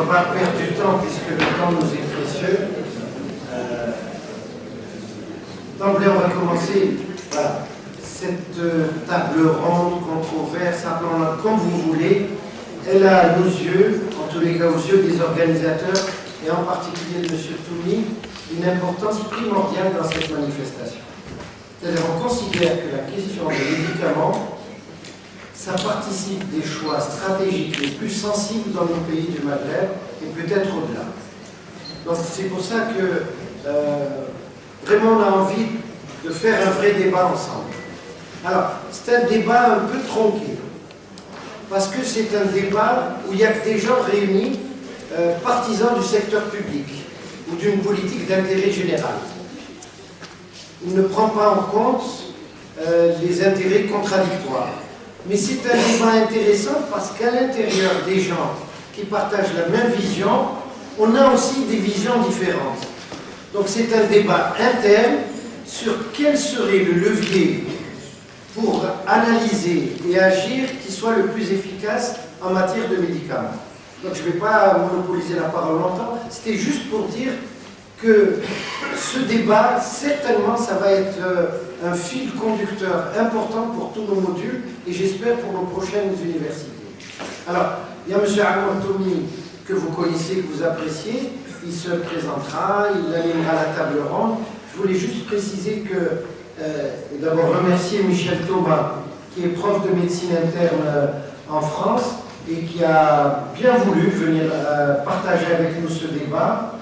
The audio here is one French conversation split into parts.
va pas perdre du temps puisque le temps nous est précieux. D'emblée, on va commencer. Voilà. Cette table ronde, controverse, appelons-la comme vous voulez, elle a à nos yeux, en tous les cas aux yeux des organisateurs, et en particulier de M. Toumi, une importance primordiale dans cette manifestation. C'est-à-dire qu'on considère que la question des médicaments, ça participe des choix stratégiques les plus sensibles dans nos pays du Maghreb, et peut-être au-delà. Donc c'est pour ça que vraiment on a envie de faire un vrai débat ensemble. Alors, c'est un débat un peu tronqué, parce que c'est un débat où il n'y a que des gens réunis, partisans du secteur public, ou d'une politique d'intérêt général. Il ne prend pas en compte les intérêts contradictoires. Mais c'est un débat intéressant parce qu'à l'intérieur des gens qui partagent la même vision, on a aussi des visions différentes. Donc c'est un débat interne sur quel serait le levier pour analyser et agir qui soit le plus efficace en matière de médicaments. Donc je ne vais pas monopoliser la parole longtemps, c'était juste pour dire que ce débat, certainement, ça va être un fil conducteur important pour tous nos modules et j'espère pour nos prochaines universités. Alors, il y a M. Ahmed Toumi que vous connaissez, que vous appréciez, il se présentera, il animera la table ronde. Je voulais juste préciser que, et d'abord remercier Michel Thomas, qui est prof de médecine interne en France et qui a bien voulu venir partager avec nous ce débat.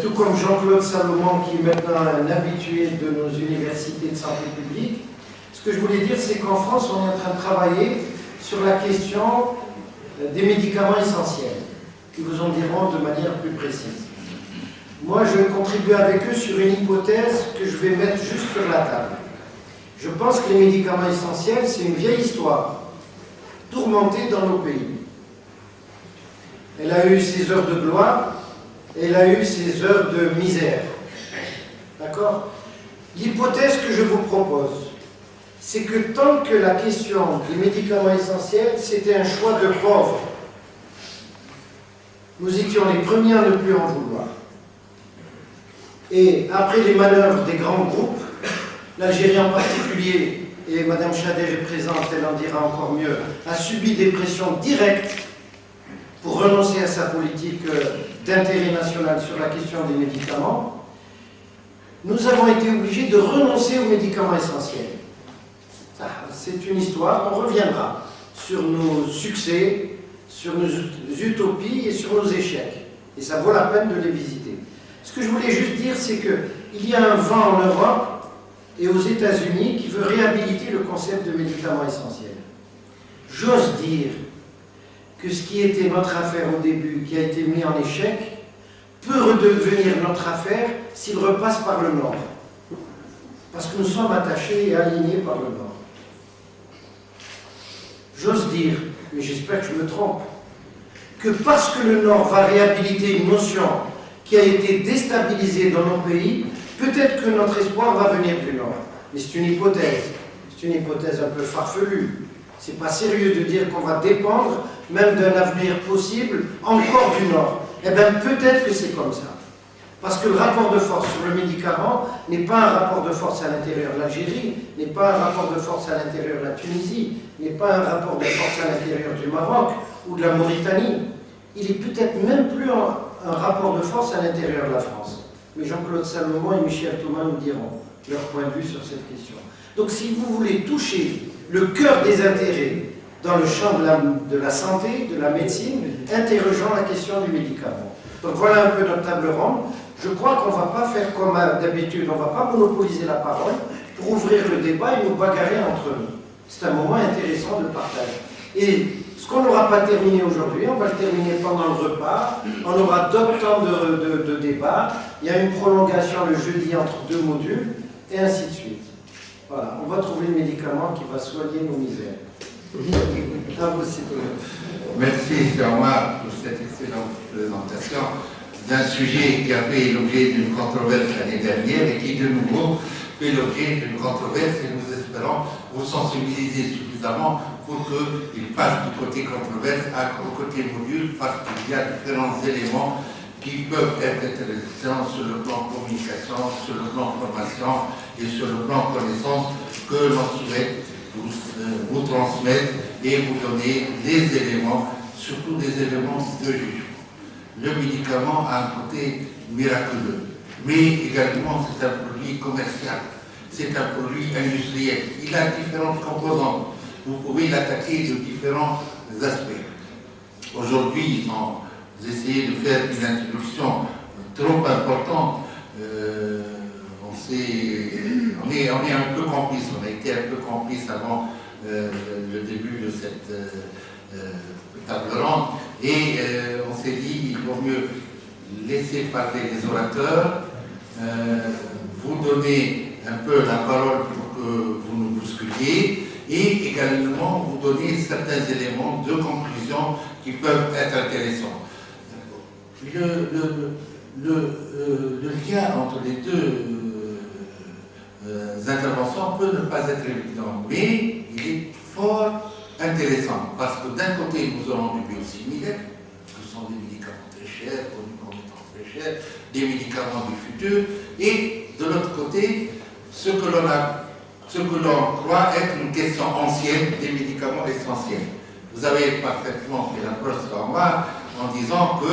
Tout comme Jean-Claude Salomon, qui est maintenant un habitué de nos universités de santé publique. Ce que je voulais dire, c'est qu'en France, on est en train de travailler sur la question des médicaments essentiels, qui vous en diront de manière plus précise. Moi, je vais contribuer avec eux sur une hypothèse que je vais mettre juste sur la table. Je pense que les médicaments essentiels, c'est une vieille histoire, tourmentée dans nos pays. Elle a eu ses heures de gloire, elle a eu ses heures de misère. D'accord? L'hypothèse que je vous propose, c'est que tant que la question des médicaments essentiels, c'était un choix de pauvres, nous étions les premiers à ne plus en vouloir. Et après les manœuvres des grands groupes, l'Algérie en particulier, et Mme Chader est présente, elle en dira encore mieux, a subi des pressions directes pour renoncer à sa politique d'intérêt national sur la question des médicaments, nous avons été obligés de renoncer aux médicaments essentiels. C'est une histoire, on reviendra sur nos succès, sur nos utopies et sur nos échecs. Et ça vaut la peine de les visiter. Ce que je voulais juste dire, c'est qu'il y a un vent en Europe et aux États-Unis qui veut réhabiliter le concept de médicaments essentiels. J'ose dire que ce qui était notre affaire au début, qui a été mis en échec, peut redevenir notre affaire s'il repasse par le Nord. Parce que nous sommes attachés et alignés par le Nord. J'ose dire, mais j'espère que je me trompe, que parce que le Nord va réhabiliter une notion qui a été déstabilisée dans nos pays, peut-être que notre espoir va venir du Nord. Mais c'est une hypothèse. C'est une hypothèse un peu farfelue. C'est pas sérieux de dire qu'on va dépendre même d'un avenir possible encore du Nord. Eh bien, peut-être que c'est comme ça. Parce que le rapport de force sur le médicament n'est pas un rapport de force à l'intérieur de l'Algérie, n'est pas un rapport de force à l'intérieur de la Tunisie, n'est pas un rapport de force à l'intérieur du Maroc ou de la Mauritanie. Il est peut-être même plus un rapport de force à l'intérieur de la France. Mais Jean-Claude Salomon et Michel Thomas nous diront leur point de vue sur cette question. Donc si vous voulez toucher le cœur des intérêts dans le champ de la santé, de la médecine, interrogeons la question du médicament. Donc voilà un peu notre table ronde. Je crois qu'on ne va pas faire comme d'habitude, on ne va pas monopoliser la parole pour ouvrir le débat et nous bagarrer entre nous. C'est un moment intéressant de partage. Et ce qu'on n'aura pas terminé aujourd'hui, on va le terminer pendant le repas, on aura d'autres temps de débat, il y a une prolongation le jeudi entre deux modules, et ainsi de suite. Voilà, on va trouver le médicament qui va soigner nos misères. À vous, citoyens. Merci, cher Omar, pour cette excellente présentation d'un sujet qui a fait l'objet d'une controverse l'année dernière et qui, de nouveau, fait l'objet d'une controverse et nous espérons différents, vous sensibilisez suffisamment pour qu'ils passent du côté controverse au côté module, parce qu'il y a différents éléments qui peuvent être intéressants sur le plan communication, sur le plan formation et sur le plan connaissance que l'on souhaite vous transmettre et vous donner des éléments, surtout des éléments de jugement. Le médicament a un côté miraculeux, mais également c'est un produit commercial, c'est un produit industriel. Il a différentes composantes. Vous pouvez l'attaquer de différents aspects. Aujourd'hui, sans essayer de faire une introduction trop importante, on est un peu complice, on a été un peu complice avant le début de cette table ronde, et on s'est dit il vaut mieux laisser parler les orateurs, vous donner un peu la parole pour que vous nous bousculiez, et également vous donner certains éléments de conclusion qui peuvent être intéressants. Le lien entre les deux interventions peut ne pas être évident, mais il est fort intéressant, parce que d'un côté, nous aurons du biosimilaire, ce sont des médicaments très chers, connus comme étant très chers, des médicaments du futur, et de l'autre côté, ce que l'on croit être une question ancienne des médicaments essentiels. Vous avez parfaitement fait l'approche en disant que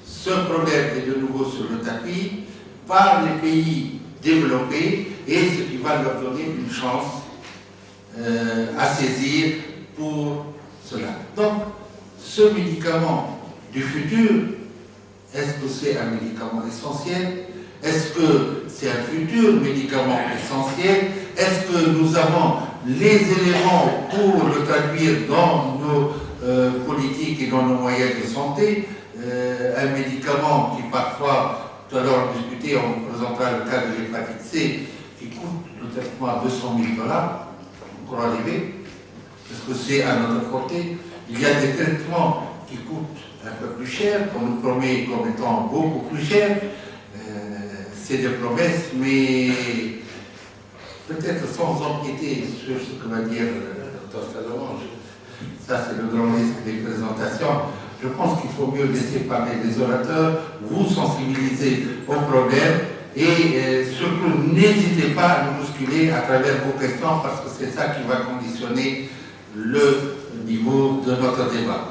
ce problème est de nouveau sur le tapis par les pays développés, et ce qui va leur donner une chance à saisir pour cela. Donc, ce médicament du futur, est-ce que c'est un médicament essentiel? Est-ce que c'est un futur médicament essentiel? Est-ce que nous avons les éléments pour le traduire dans nos politiques et dans nos moyens de santé? Un médicament qui parfois, tout à l'heure on discutait, on vous présentera le cas de l'hépatite C, qui coûte le traitement à 200 000 $, pour arriver, parce que c'est à notre portée. Il y a des traitements qui coûtent un peu plus cher, qu'on nous promet comme étant beaucoup plus cher. C'est des promesses, mais peut-être sans empiéter sur ce que va dire le Dr Salomon. Ça, c'est le grand risque des présentations. Je pense qu'il faut mieux laisser parler les orateurs, vous sensibiliser au problème, et surtout n'hésitez pas à nous bousculer à travers vos questions, parce que c'est ça qui va conditionner le niveau de notre débat.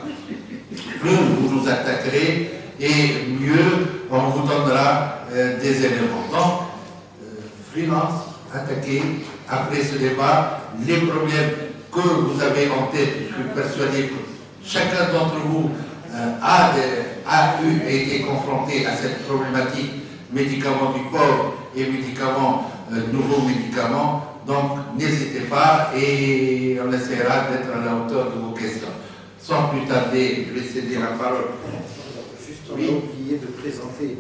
Plus vous nous attaquerez, et mieux on vous donnera des éléments. Donc, freelance, attaquez après ce débat les problèmes que vous avez en tête. Je suis persuadé que chacun d'entre vous a été confronté à cette problématique médicaments du pauvre et médicaments, nouveaux médicaments. Donc, n'hésitez pas, et on essaiera d'être à la hauteur de vos questions. Sans plus tarder, je vais céder la parole. Juste, on a oublié de présenter.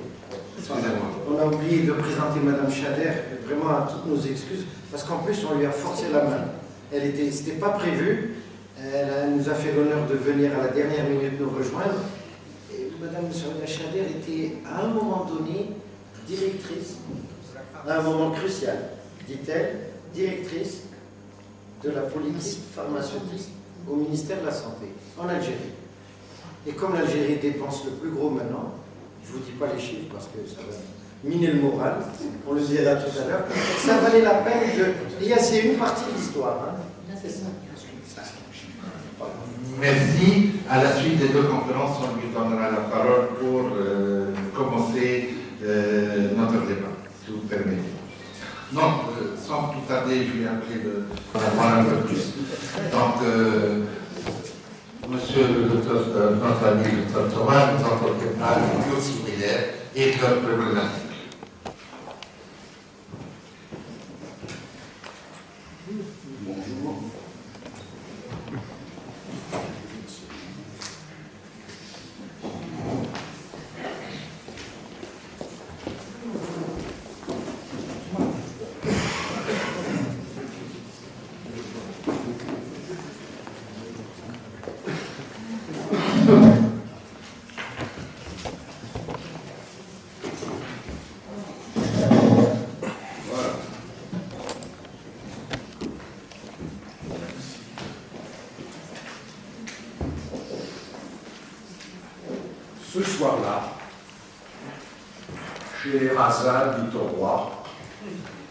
On a oublié de présenter Madame Chader, vraiment à toutes nos excuses, parce qu'en plus on lui a forcé la main. C'était pas prévu. Elle nous a fait l'honneur de venir à la dernière minute nous rejoindre. Et Madame Chader était à un moment donné directrice, à un moment crucial, dit-elle, directrice de la politique pharmaceutique au ministère de la Santé, en Algérie. Et comme l'Algérie dépense le plus gros maintenant, je ne vous dis pas les chiffres parce que ça va miner le moral, on le dira tout à l'heure, ça valait la peine de... C'est une partie de l'histoire, hein. C'est ça. Merci. À la suite des deux conférences, on lui donnera la parole pour commencer notre débat, si vous permettez. Donc, sans plus tarder, je vais appeler un peu plus. Donc, monsieur le docteur, notre ami le docteur Thomas, nous entretiendra le biosimilaire et leur problématique. Bonjour. Ce soir-là, chez Razad dit au roi,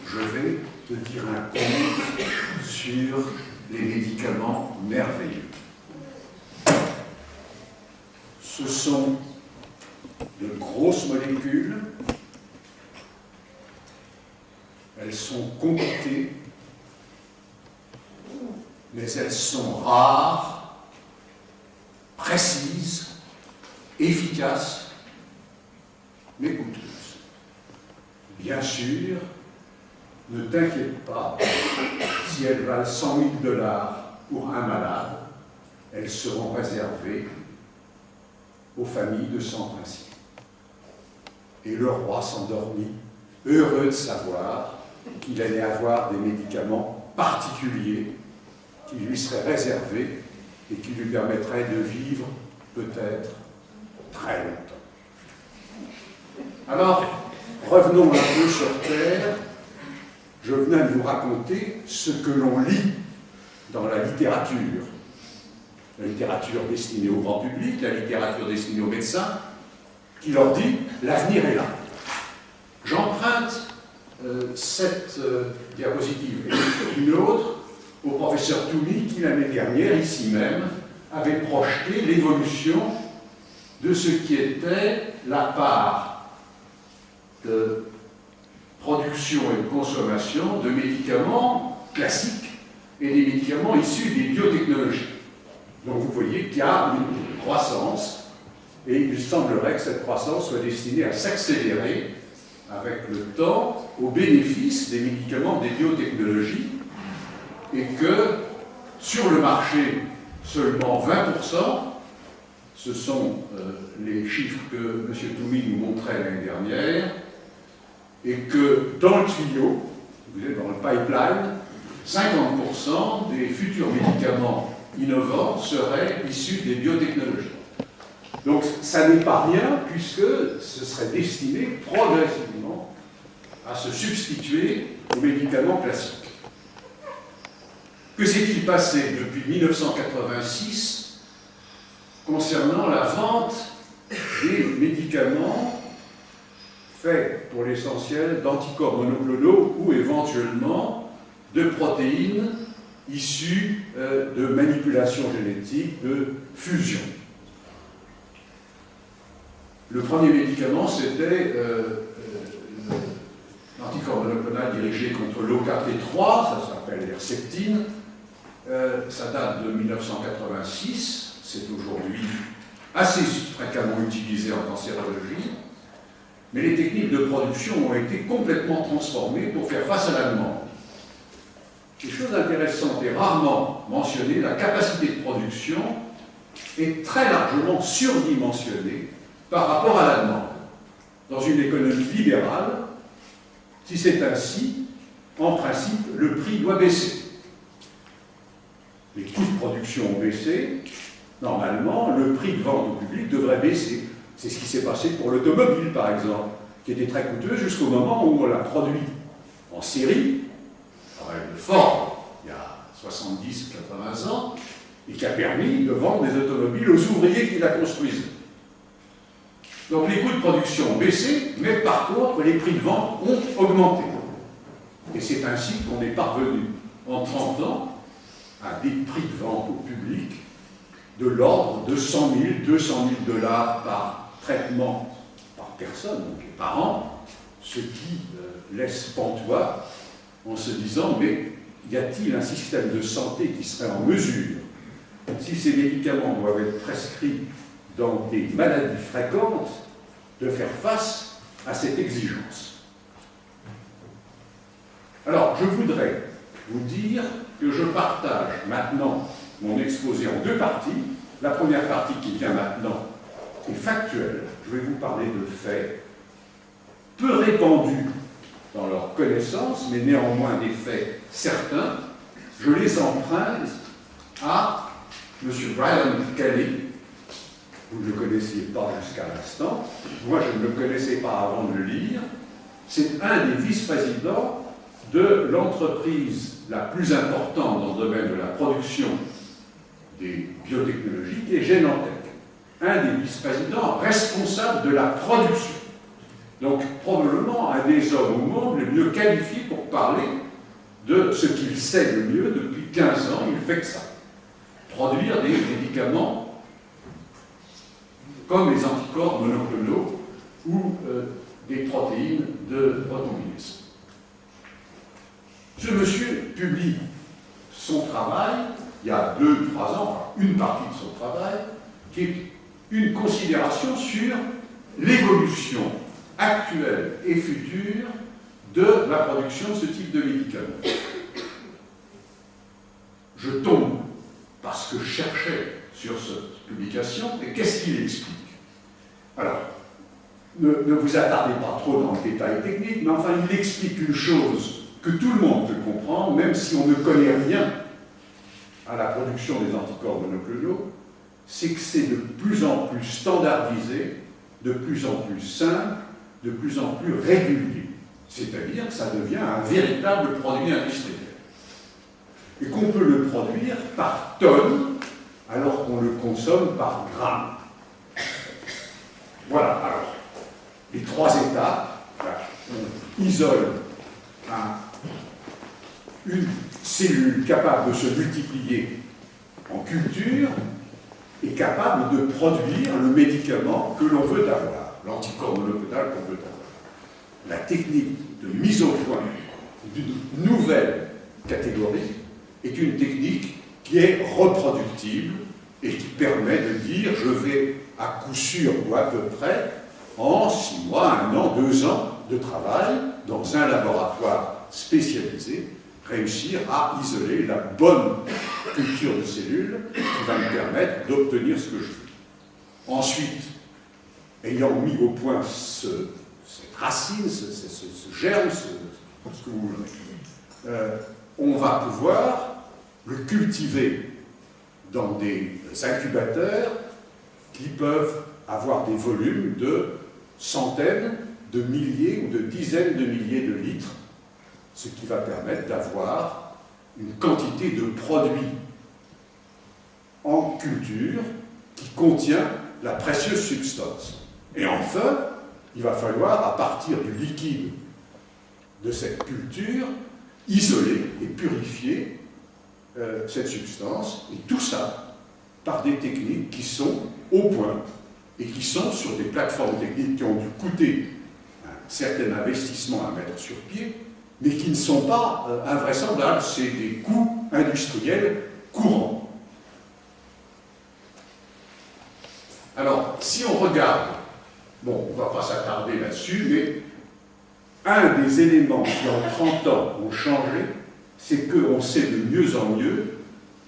je vais te dire un conte sur les médicaments merveilleux. Ce sont de grosses molécules, elles sont concoctées, mais elles sont rares, précises, efficaces, mais coûteuses. Bien sûr, ne t'inquiète pas, si elles valent 100 000 $ pour un malade, elles seront réservées aux familles de sans principe. Et le roi s'endormit, heureux de savoir qu'il allait avoir des médicaments particuliers qui lui seraient réservés et qui lui permettraient de vivre peut-être très longtemps. Alors, revenons un peu sur Terre. Je viens de vous raconter ce que l'on lit dans la littérature destinée au grand public, la littérature destinée aux médecins, qui leur dit « l'avenir est là ». J'emprunte cette diapositive et une autre au professeur Toumi qui, l'année dernière, ici même, avait projeté l'évolution de ce qui était la part de production et de consommation de médicaments classiques et des médicaments issus des biotechnologies. Donc vous voyez qu'il y a une croissance, et il semblerait que cette croissance soit destinée à s'accélérer avec le temps au bénéfice des médicaments des biotechnologies, et que sur le marché, seulement 20%, ce sont les chiffres que M. Toumi nous montrait l'année dernière, et que dans le tuyau, vous êtes dans le pipeline, 50% des futurs médicaments innovants seraient issus des biotechnologies. Donc ça n'est pas rien, puisque ce serait destiné progressivement à se substituer aux médicaments classiques. Que s'est-il passé depuis 1986 concernant la vente des médicaments faits pour l'essentiel d'anticorps monoclonaux ou éventuellement de protéines issues de manipulation génétique, de fusion? Le premier médicament, c'était l'anticorps monoclonal dirigé contre l'OKT3, ça s'appelle l'Herceptine. Ça date de 1986, c'est aujourd'hui assez fréquemment utilisé en cancérologie, mais les techniques de production ont été complètement transformées pour faire face à la demande. Une chose intéressante et rarement mentionnée, la capacité de production est très largement surdimensionnée par rapport à la demande. Dans une économie libérale, si c'est ainsi, en principe, le prix doit baisser. Les coûts de production ont baissé, normalement, le prix de vente au public devrait baisser. C'est ce qui s'est passé pour l'automobile, par exemple, qui était très coûteuse jusqu'au moment où on l'a produit en série, de Ford, il y a 70 ou 80 ans, et qui a permis de vendre des automobiles aux ouvriers qui la construisaient. Donc les coûts de production ont baissé, mais par contre, les prix de vente ont augmenté. Et c'est ainsi qu'on est parvenu, en 30 ans, à des prix de vente au public de l'ordre de 100 000, 200 000 $ par traitement par personne, donc par an, ce qui laisse pantois en se disant, mais y a-t-il un système de santé qui serait en mesure, si ces médicaments doivent être prescrits dans des maladies fréquentes, de faire face à cette exigence? Alors, je voudrais vous dire que je partage maintenant mon exposé en deux parties. La première partie qui vient maintenant est factuelle. Je vais vous parler de faits peu répandus dans leur connaissance, mais néanmoins des faits certains. Je les emprunte à M. Brian Kelly. Vous ne le connaissiez pas jusqu'à l'instant. Moi, je ne le connaissais pas avant de le lire. C'est un des vice-présidents de l'entreprise la plus importante dans le domaine de la production des biotechnologies, qui est Genentech. un des vice-présidents responsables de la production. Donc, probablement un des hommes au monde les mieux qualifiés pour parler de ce qu'il sait le mieux depuis 15 ans, il fait que ça. Produire des médicaments comme les anticorps monoclonaux ou des protéines de recombinaison. Ce monsieur publie son travail, il y a 2-3 ans, une partie de son travail, qui est une considération sur l'évolution actuelle et future de la production de ce type de médicaments. Je tombe parce que je cherchais sur cette publication, et qu'est-ce qu'il explique? Alors, ne vous attardez pas trop dans le détail technique, mais enfin, il explique une chose que tout le monde peut comprendre, même si on ne connaît rien à la production des anticorps monoclonaux, c'est que c'est de plus en plus standardisé, de plus en plus simple, de plus en plus régulier. C'est-à-dire que ça devient un véritable produit industriel. Et qu'on peut le produire par tonnes, alors qu'on le consomme par grammes. Voilà, alors, les 3 étapes, on isole une cellule capable de se multiplier en culture et capable de produire le médicament que l'on veut avoir, l'anticorps monoclonal qu'on veut avoir. La technique de mise au point d'une nouvelle catégorie est une technique qui est reproductible et qui permet de dire je vais à coup sûr ou à peu près en 6 mois, 1 an, 2 ans de travail dans un laboratoire spécialisé réussir à isoler la bonne culture de cellules qui va me permettre d'obtenir ce que je veux. Ensuite, ayant mis au point cette racine, ce germe, ce que vous voulez, on va pouvoir le cultiver dans des incubateurs qui peuvent avoir des volumes de centaines de milliers ou de dizaines de milliers de litres, ce qui va permettre d'avoir une quantité de produits en culture qui contient la précieuse substance. Et enfin, il va falloir, à partir du liquide de cette culture, isoler et purifier cette substance, et tout ça par des techniques qui sont au point et qui sont sur des plateformes techniques qui ont dû coûter un certain investissement à mettre sur pied, mais qui ne sont pas invraisemblables, c'est des coûts industriels courants. Alors, si on regarde, bon, on ne va pas s'attarder là-dessus, mais un des éléments qui en 30 ans ont changé, c'est qu'on sait de mieux en mieux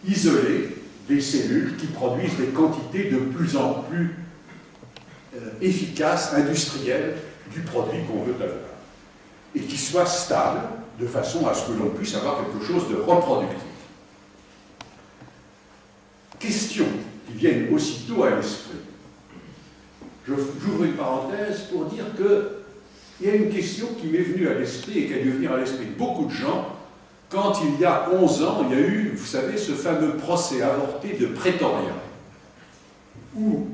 isoler des cellules qui produisent des quantités de plus en plus efficaces, industrielles, du produit qu'on veut avoir. Et qui soient stables, de façon à ce que l'on puisse avoir quelque chose de reproductif. Questions qui viennent aussitôt à l'esprit. J'ouvre une parenthèse pour dire qu'il y a une question qui m'est venue à l'esprit et qui a dû venir à l'esprit de beaucoup de gens quand il y a 11 ans, il y a eu, vous savez, ce fameux procès avorté de Pretoria, où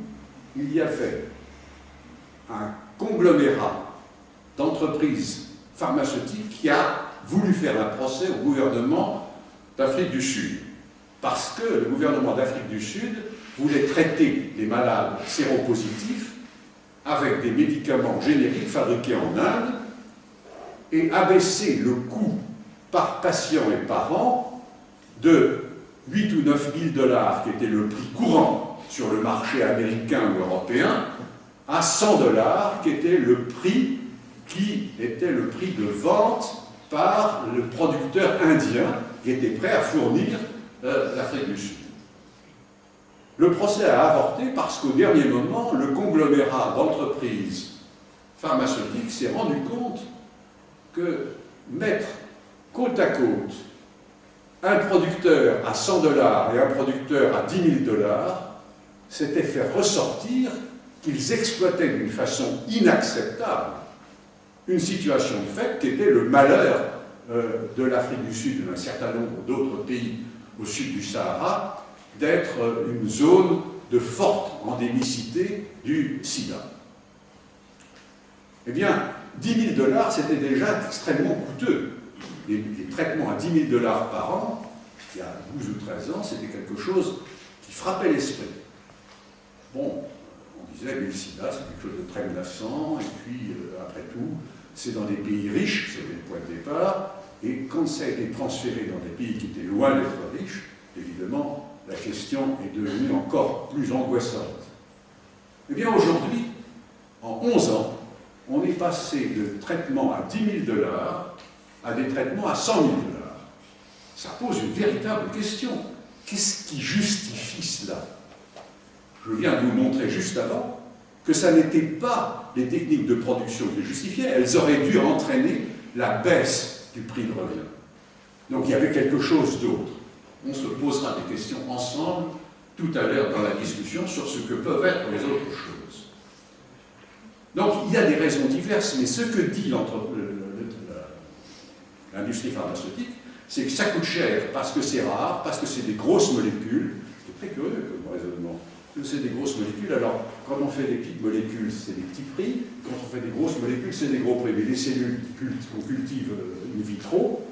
il y avait un conglomérat d'entreprises pharmaceutiques qui a voulu faire un procès au gouvernement d'Afrique du Sud, parce que le gouvernement d'Afrique du Sud voulait traiter les malades séropositifs avec des médicaments génériques fabriqués en Inde et abaisser le coût par patient et par an de 8 ou 9 000 $, qui était le prix courant sur le marché américain ou européen, à 100 $, qui était le prix de vente par le producteur indien qui était prêt à fournir l'Afrique du Sud. Le procès a avorté parce qu'au dernier moment, le conglomérat d'entreprises pharmaceutiques s'est rendu compte que mettre côte à côte un producteur à 100 $ et un producteur à 10 000 $, c'était faire ressortir qu'ils exploitaient d'une façon inacceptable une situation de fait qui était le malheur de l'Afrique du Sud et d'un certain nombre d'autres pays au sud du Sahara, d'être une zone de forte endémicité du sida. Eh bien, 10 000 $, c'était déjà extrêmement coûteux. Les traitements à 10 000 $ par an, il y a 12 ou 13 ans, c'était quelque chose qui frappait l'esprit. Bon, on disait, mais le sida, c'est quelque chose de très menaçant, et puis, après tout, c'est dans des pays riches, c'était le point de départ, et quand ça a été transféré dans des pays qui étaient loin d'être riches, évidemment, la question est devenue encore plus angoissante. Eh bien, aujourd'hui, en 11 ans, on est passé de traitements à 10 000 $ à des traitements à 100 000 $. Ça pose une véritable question. Qu'est-ce qui justifie cela? Je viens de vous montrer juste avant que ça n'était pas les techniques de production qui justifiaient, elles auraient dû entraîner la baisse du prix de revient. Donc il y avait quelque chose d'autre. On se posera des questions ensemble tout à l'heure dans la discussion sur ce que peuvent être les autres choses. Donc il y a des raisons diverses, mais ce que dit l'industrie pharmaceutique, c'est que ça coûte cher parce que c'est rare, parce que c'est des grosses molécules. C'est très curieux comme raisonnement. C'est des grosses molécules. Alors, quand on fait des petites molécules, c'est des petits prix. Quand on fait des grosses molécules, c'est des gros prix. Mais les cellules qu'on cultive in vitro,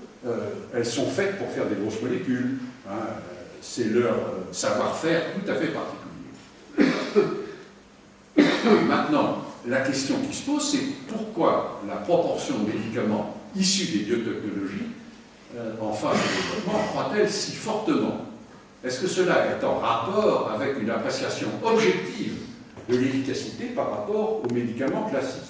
elles sont faites pour faire des grosses molécules. Hein. C'est leur savoir-faire tout à fait particulier. Maintenant, la question qui se pose, c'est pourquoi la proportion de médicaments issus des biotechnologies en phase de développement croît-elle si fortement? Est-ce que cela est en rapport avec une appréciation objective de l'efficacité par rapport aux médicaments classiques?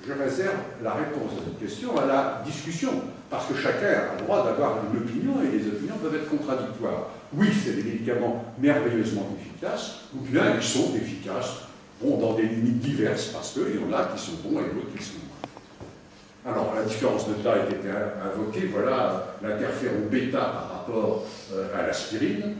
Je réserve la réponse à cette question à la discussion, parce que chacun a le droit d'avoir une opinion et les opinions peuvent être contradictoires. Oui, c'est des médicaments merveilleusement efficaces, ou bien ils sont efficaces, bon, dans des limites diverses, parce qu'il y en a qui sont bons et d'autres qui sont moins. Alors, la différence de taille qui était invoquée, voilà, l'interféron bêta par rapport à l'aspirine.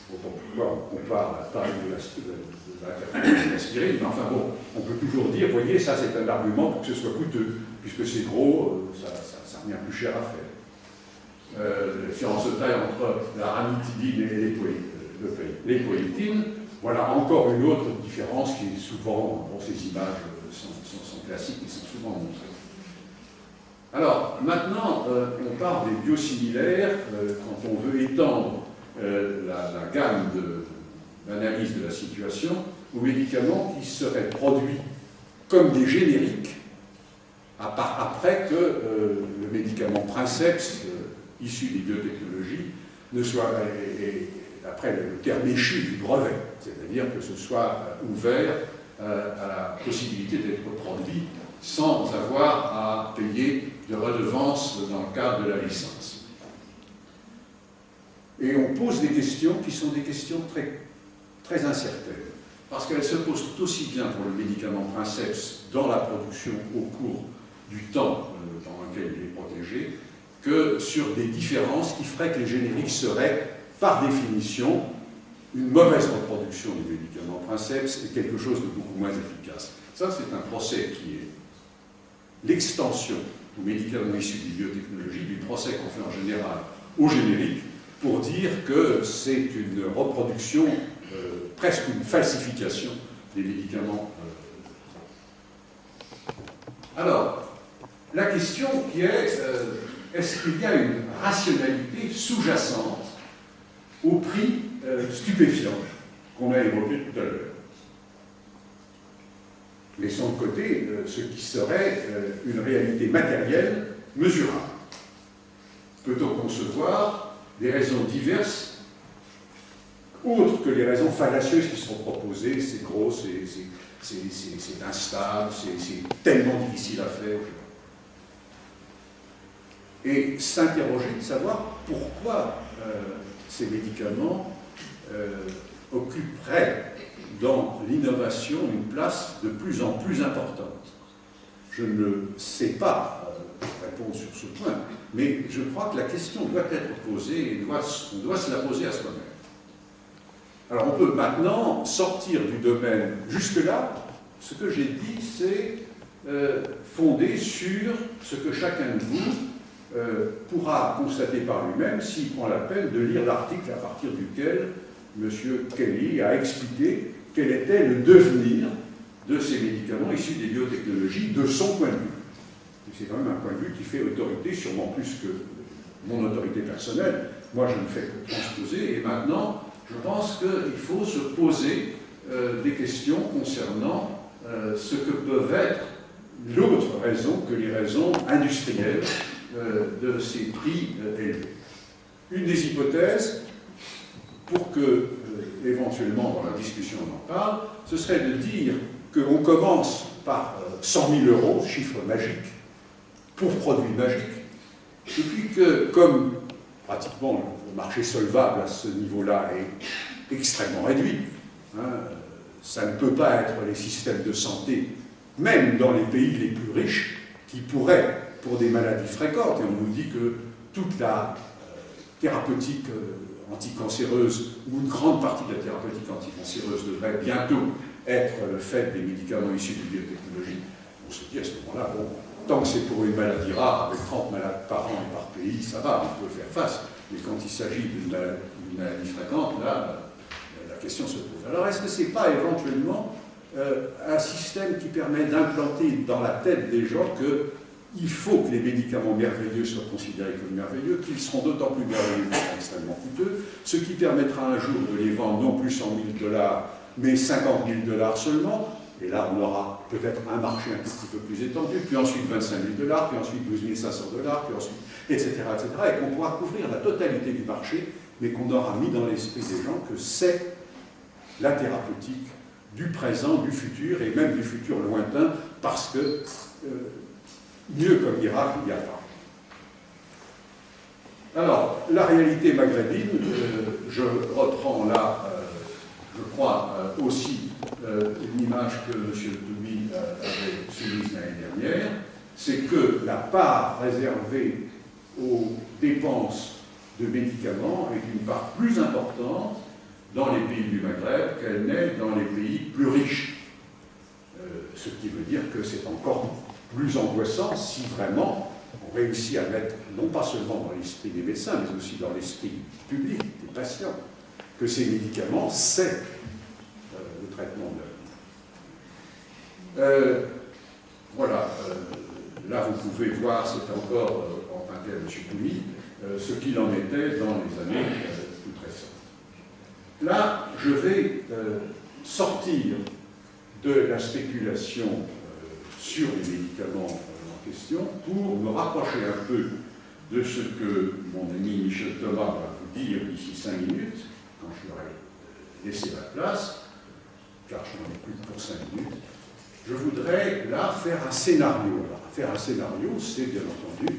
Pourquoi on compare la taille de l'interféron de l'aspirine, mais enfin bon, on peut toujours dire, voyez, ça c'est un argument pour que ce soit coûteux, puisque c'est gros, ça revient plus cher à faire. La différence de taille entre la ranitidine et l'époétine, voilà encore une autre différence qui est souvent, bon, ces images sont classiques et sont souvent montrées. Alors, maintenant, on parle des biosimilaires quand on veut étendre la gamme d'analyse de la situation aux médicaments qui seraient produits comme des génériques après que le médicament princeps issu des biotechnologies ne soit, après le terme échu du brevet, c'est-à-dire que ce soit ouvert à la possibilité d'être produit sans avoir à payer de redevances dans le cadre de la licence. Et on pose des questions qui sont des questions très, très incertaines, parce qu'elles se posent tout aussi bien pour le médicament princeps dans la production au cours du temps dans lequel il est protégé, que sur des différences qui feraient que les génériques seraient, par définition, une mauvaise reproduction du médicament princeps et quelque chose de beaucoup moins efficace. Ça, c'est un procès qui est l'extension aux médicaments issus des biotechnologies du procès qu'on fait en général au générique pour dire que c'est une reproduction, presque une falsification des médicaments. Alors, la question qui est, est-ce qu'il y a une rationalité sous-jacente au prix stupéfiant qu'on a évoqué tout à l'heure? Laissons de côté ce qui serait une réalité matérielle mesurable. Peut-on concevoir des raisons diverses, autres que les raisons fallacieuses qui seront proposées, c'est gros, c'est instable, c'est tellement difficile à faire, et s'interroger de savoir pourquoi ces médicaments occuperaient dans l'innovation une place de plus en plus importante. Je ne sais pas répondre sur ce point, mais je crois que la question doit être posée et on doit se la poser à soi-même. Alors on peut maintenant sortir du domaine. Jusque-là, ce que j'ai dit, c'est fondé sur ce que chacun de vous pourra constater par lui-même s'il prend la peine de lire l'article à partir duquel M. Kelly a expliqué quel était le devenir de ces médicaments issus des biotechnologies de son point de vue. C'est quand même un point de vue qui fait autorité, sûrement plus que mon autorité personnelle. Moi, je ne fais que transposer. Et maintenant, je pense qu'il faut se poser des questions concernant ce que peuvent être l'autre raison que les raisons industrielles de ces prix élevés. Une des hypothèses, pour que éventuellement dans la discussion on en parle, ce serait de dire qu'on commence par 100 000 euros, chiffre magique, pour produits magiques, et puis que, comme pratiquement le marché solvable à ce niveau-là est extrêmement réduit, hein, ça ne peut pas être les systèmes de santé, même dans les pays les plus riches, qui pourraient, pour des maladies fréquentes, et on nous dit que toute la thérapeutique anticancéreuse, ou une grande partie de la thérapeutique anticancéreuse devrait bientôt être le fait des médicaments issus de biotechnologie, on se dit à ce moment-là, bon, tant que c'est pour une maladie rare, avec 30 malades par an et par pays, ça va, on peut faire face. Mais quand il s'agit d'une maladie fréquente, là, la question se pose. Alors, est-ce que ce n'est pas éventuellement un système qui permet d'implanter dans la tête des gens qu'il faut que les médicaments merveilleux soient considérés comme merveilleux, qu'ils seront d'autant plus merveilleux qu'ils sont extrêmement coûteux, ce qui permettra un jour de les vendre non plus 100 000 $, mais 50 000 $ seulement, et là on aura peut-être un marché un tout petit peu plus étendu, puis ensuite 25 000 $, puis ensuite 12 500 $, puis ensuite, etc., et qu'on pourra couvrir la totalité du marché, mais qu'on aura mis dans l'esprit des gens que c'est la thérapeutique du présent, du futur, et même du futur lointain, parce que mieux comme miracle, il n'y a pas. Alors, la réalité maghrébine, je reprends là, je crois, aussi l'image que M. Toubi avait soumise l'année dernière, c'est que la part réservée aux dépenses de médicaments est une part plus importante dans les pays du Maghreb qu'elle n'est dans les pays plus riches. Ce qui veut dire que c'est encore plus angoissant si vraiment on réussit à mettre, non pas seulement dans l'esprit des médecins, mais aussi dans l'esprit public, des patients, que ces médicaments, c'est le traitement de la vie. Voilà, là vous pouvez voir, c'est encore emprunté à M. Toubi, ce qu'il en était dans les années plus récentes. Là, je vais sortir de la spéculation sur les médicaments en question pour me rapprocher un peu de ce que mon ami Michel Thomas va vous dire d'ici 5 minutes, quand je lui aurai laissé la place, car je n'en ai plus pour 5 minutes. Je voudrais là faire un scénario. Alors, faire un scénario, c'est bien entendu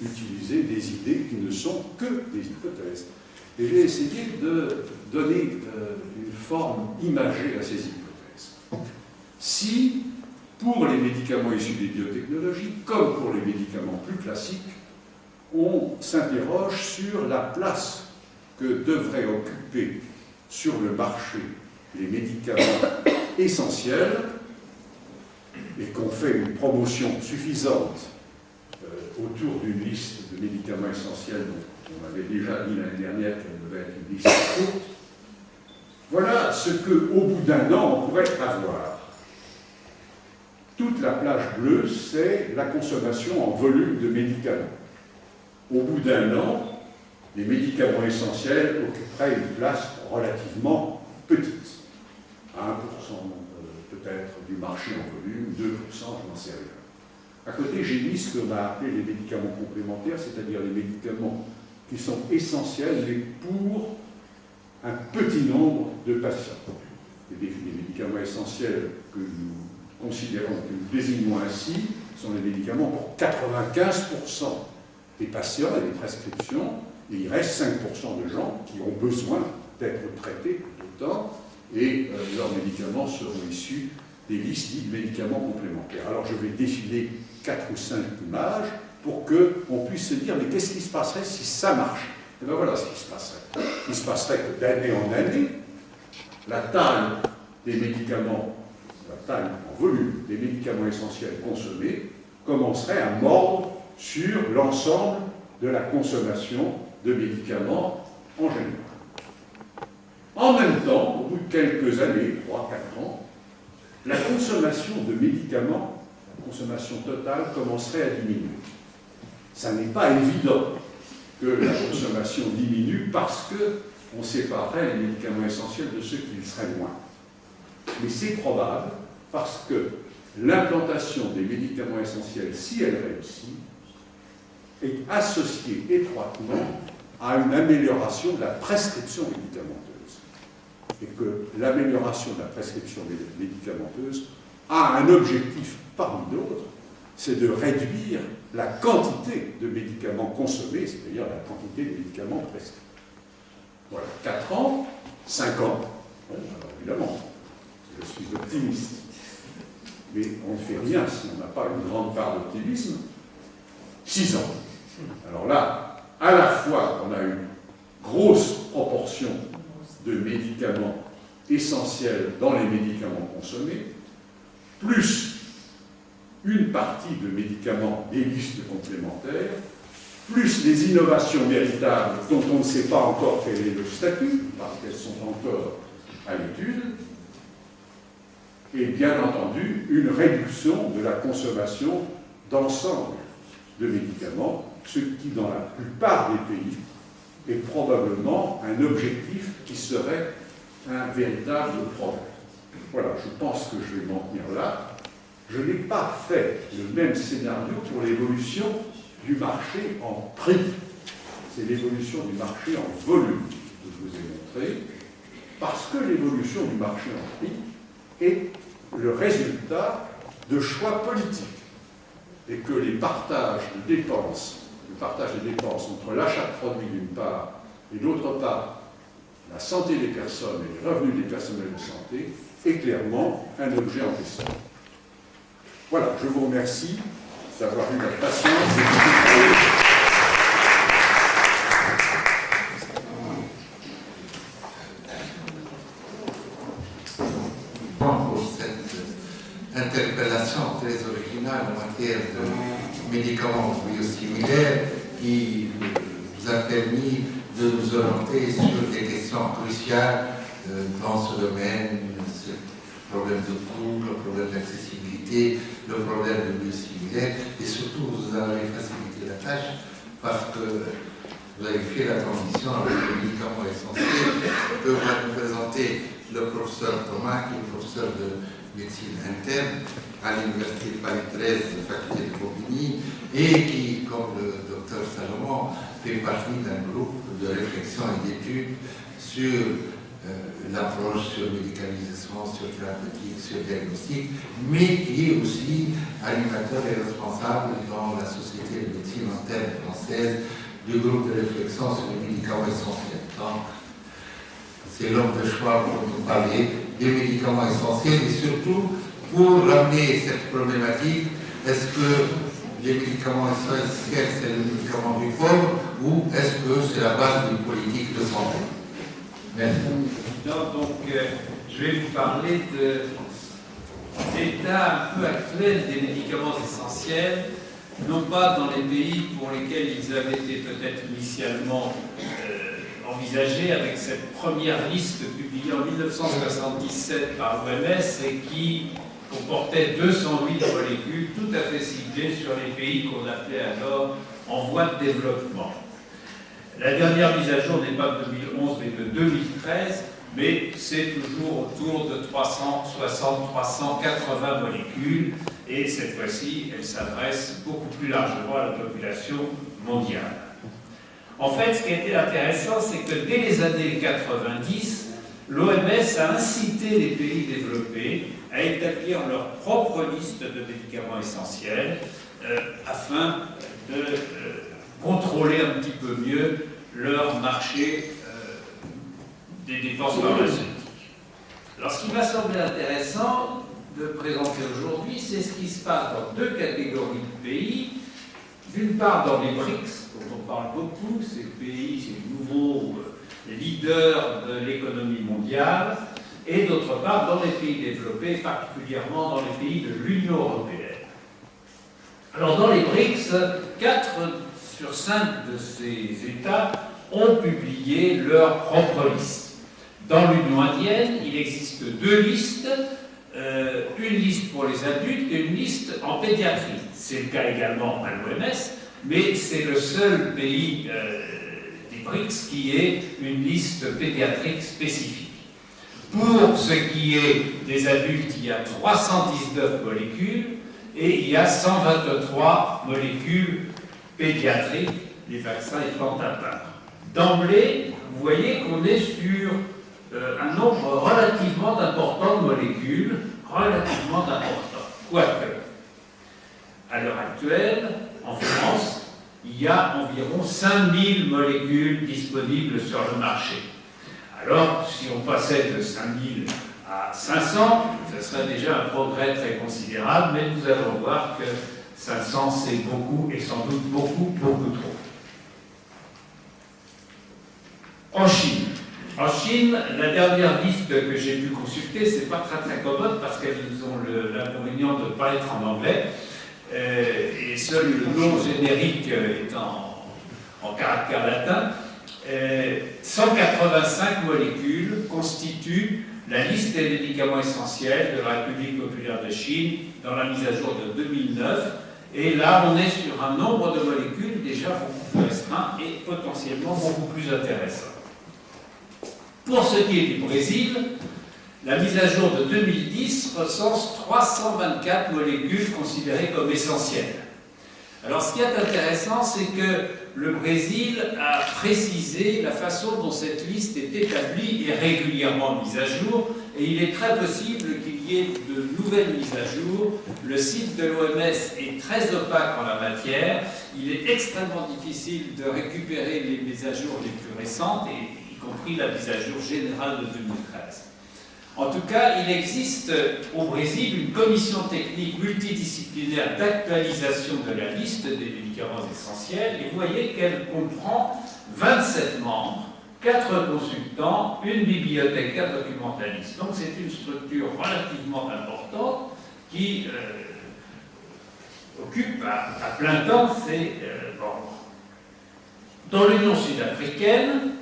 utiliser des idées qui ne sont que des hypothèses. Et j'ai essayé de donner une forme imagée à ces hypothèses. Si, pour les médicaments issus des biotechnologies, comme pour les médicaments plus classiques, on s'interroge sur la place que devraient occuper sur le marché les médicaments essentiels, et qu'on fait une promotion suffisante autour d'une liste de médicaments essentiels dont on avait déjà dit l'année dernière qu'elle devait être une liste courte, voilà ce qu'au bout d'un an on pourrait avoir. Toute la plage bleue, c'est la consommation en volume de médicaments. Au bout d'un an, les médicaments essentiels occuperaient une place relativement petite. 1% peut-être du marché en volume, 2%, je n'en sais rien. À côté, j'ai mis ce qu'on a appelé les médicaments complémentaires, c'est-à-dire les médicaments qui sont essentiels, mais pour un petit nombre de patients. Les médicaments essentiels que nous considérons, que nous désignons ainsi, sont les médicaments pour 95% des patients et des prescriptions, et il reste 5% de gens qui ont besoin d'être traités d'autant, et leurs médicaments seront issus des listes dites de médicaments complémentaires. Alors je vais défiler 4 ou 5 images pour qu'on puisse se dire, mais qu'est-ce qui se passerait si ça marche? Et bien voilà ce qui se passerait. Il se passerait que d'année en année, la taille des médicaments, la taille en volume des médicaments essentiels consommés commencerait à mordre sur l'ensemble de la consommation de médicaments en général. En même temps, au bout de quelques années, 3-4 ans, la consommation de médicaments, la consommation totale, commencerait à diminuer. Ça n'est pas évident que la consommation diminue parce qu'on séparerait les médicaments essentiels de ceux qui le seraient moins. Mais c'est probable parce que l'implantation des médicaments essentiels, si elle réussit, est associée étroitement à une amélioration de la prescription médicamenteuse. Et que l'amélioration de la prescription médicamenteuse a un objectif parmi d'autres, c'est de réduire la quantité de médicaments consommés, c'est-à-dire la quantité de médicaments prescrits. Voilà, 4 ans, 5 ans. Ouais, alors évidemment, je suis optimiste. Mais on ne fait rien si on n'a pas une grande part d'optimisme. 6 ans. Alors là, à la fois, on a une grosse proportion de médicaments essentiels dans les médicaments consommés, plus une partie de médicaments des listes complémentaires, plus les innovations véritables dont on ne sait pas encore quel est le statut, parce qu'elles sont encore à l'étude, et bien entendu une réduction de la consommation d'ensemble de médicaments, ce qui, dans la plupart des pays, est probablement un objectif qui serait un véritable progrès. Voilà, je pense que je vais m'en tenir là. Je n'ai pas fait le même scénario pour l'évolution du marché en prix. C'est l'évolution du marché en volume que je vous ai montré, parce que l'évolution du marché en prix est le résultat de choix politiques et que les partages de dépenses, le partage des dépenses entre l'achat de produits d'une part et d'autre part la santé des personnes et les revenus des personnels de santé est clairement un objet en question. Voilà, je vous remercie d'avoir eu la patience pour cette interpellation très originale en matière de médicaments biosimilaires qui vous a permis de nous orienter sur des questions cruciales dans ce domaine, ce problème de coût, le problème d'accessibilité, le problème de biosimilaires, et surtout vous avez facilité la tâche parce que vous avez fait la transition avec les médicaments essentiels que va nous présenter le professeur Thomas, qui est professeur de médecine interne à l'Université de Paris 13, faculté de Bobigny, et qui, comme le docteur Salomon, fait partie d'un groupe de réflexion et d'études sur l'approche sur médicalisation, sur thérapeutique, sur diagnostic, mais qui est aussi animateur et responsable dans la Société de médecine interne française du groupe de réflexion sur les médicaments essentiels. Donc, c'est l'homme de choix pour nous parler des médicaments essentiels et surtout pour ramener cette problématique, est-ce que les médicaments essentiels c'est le médicament du pauvre ou est-ce que c'est la base d'une politique de santé? Merci. Donc, je vais vous parler de l'état un peu actuel des médicaments essentiels, non pas dans les pays pour lesquels ils avaient été peut-être initialement envisagés, avec cette première liste publiée en 1977 par l'OMS et qui comportait 208 molécules tout à fait ciblées sur les pays qu'on appelait alors en voie de développement. La dernière mise à jour n'est pas de 2011 mais de 2013, mais c'est toujours autour de 360-380 molécules, et cette fois-ci, elle s'adresse beaucoup plus largement à la population mondiale. En fait, ce qui a été intéressant, c'est que dès les années 90, l'OMS a incité les pays développés à établir leur propre liste de médicaments essentiels afin de contrôler un petit peu mieux leur marché des dépenses pharmaceutiques. Alors, ce qui m'a semblé intéressant de présenter aujourd'hui, c'est ce qui se passe dans deux catégories de pays. D'une part, dans les BRICS, dont on parle beaucoup, ces pays, ces nouveaux leaders de l'économie mondiale, et d'autre part, dans les pays développés, particulièrement dans les pays de l'Union européenne. Alors, dans les BRICS, 4 sur 5 de ces États ont publié leur propre liste. Dans l'Union indienne, il existe deux listes, une liste pour les adultes et une liste en pédiatrie. C'est le cas également à l'OMS, mais c'est le seul pays des BRICS qui ait une liste pédiatrique spécifique. Pour ce qui est des adultes, il y a 319 molécules et il y a 123 molécules pédiatriques, les vaccins étant à part. D'emblée, vous voyez qu'on est sur un nombre relativement important de molécules, relativement important. Quoique, à l'heure actuelle, en France, il y a environ 5000 molécules disponibles sur le marché. Alors, si on passait de 5000 à 500, ce serait déjà un progrès très considérable, mais nous allons voir que 500, c'est beaucoup, et sans doute beaucoup, beaucoup trop. En Chine, la dernière liste que j'ai pu consulter, c'est pas très commode parce qu'ils ont l'inconvénient de ne pas être en anglais, et seul le nom générique est en caractère latin. 185 molécules constituent la liste des médicaments essentiels de la République populaire de Chine dans la mise à jour de 2009. Et là, on est sur un nombre de molécules déjà beaucoup plus restreint et potentiellement beaucoup plus intéressant. Pour ce qui est du Brésil, la mise à jour de 2010 recense 324 molécules considérées comme essentielles. Alors, ce qui est intéressant, c'est que le Brésil a précisé la façon dont cette liste est établie et régulièrement mise à jour, et il est très possible qu'il y ait de nouvelles mises à jour. Le site de l'OMS est très opaque en la matière, il est extrêmement difficile de récupérer les mises à jour les plus récentes, y compris la mise à jour générale de 2013. En tout cas, il existe au Brésil une commission technique multidisciplinaire d'actualisation de la liste des médicaments essentiels, et vous voyez qu'elle comprend 27 membres, 4 consultants, une bibliothèque, 4 documentalistes. Donc c'est une structure relativement importante qui occupe à plein temps ces membres. Dans l'Union sud-africaine,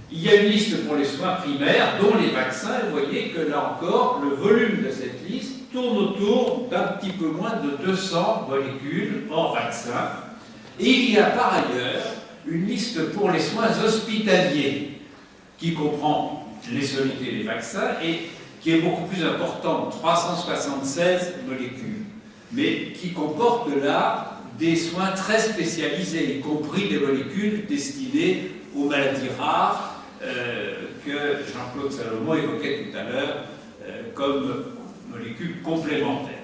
il y a une liste pour les soins primaires, dont les vaccins, et vous voyez que là encore, le volume de cette liste tourne autour d'un petit peu moins de 200 molécules hors vaccin. Et il y a par ailleurs une liste pour les soins hospitaliers, qui comprend les solides et les vaccins, et qui est beaucoup plus importante, 376 molécules, mais qui comporte là des soins très spécialisés, y compris des molécules destinées aux maladies rares, que Jean-Claude Salomon évoquait tout à l'heure comme molécules complémentaires.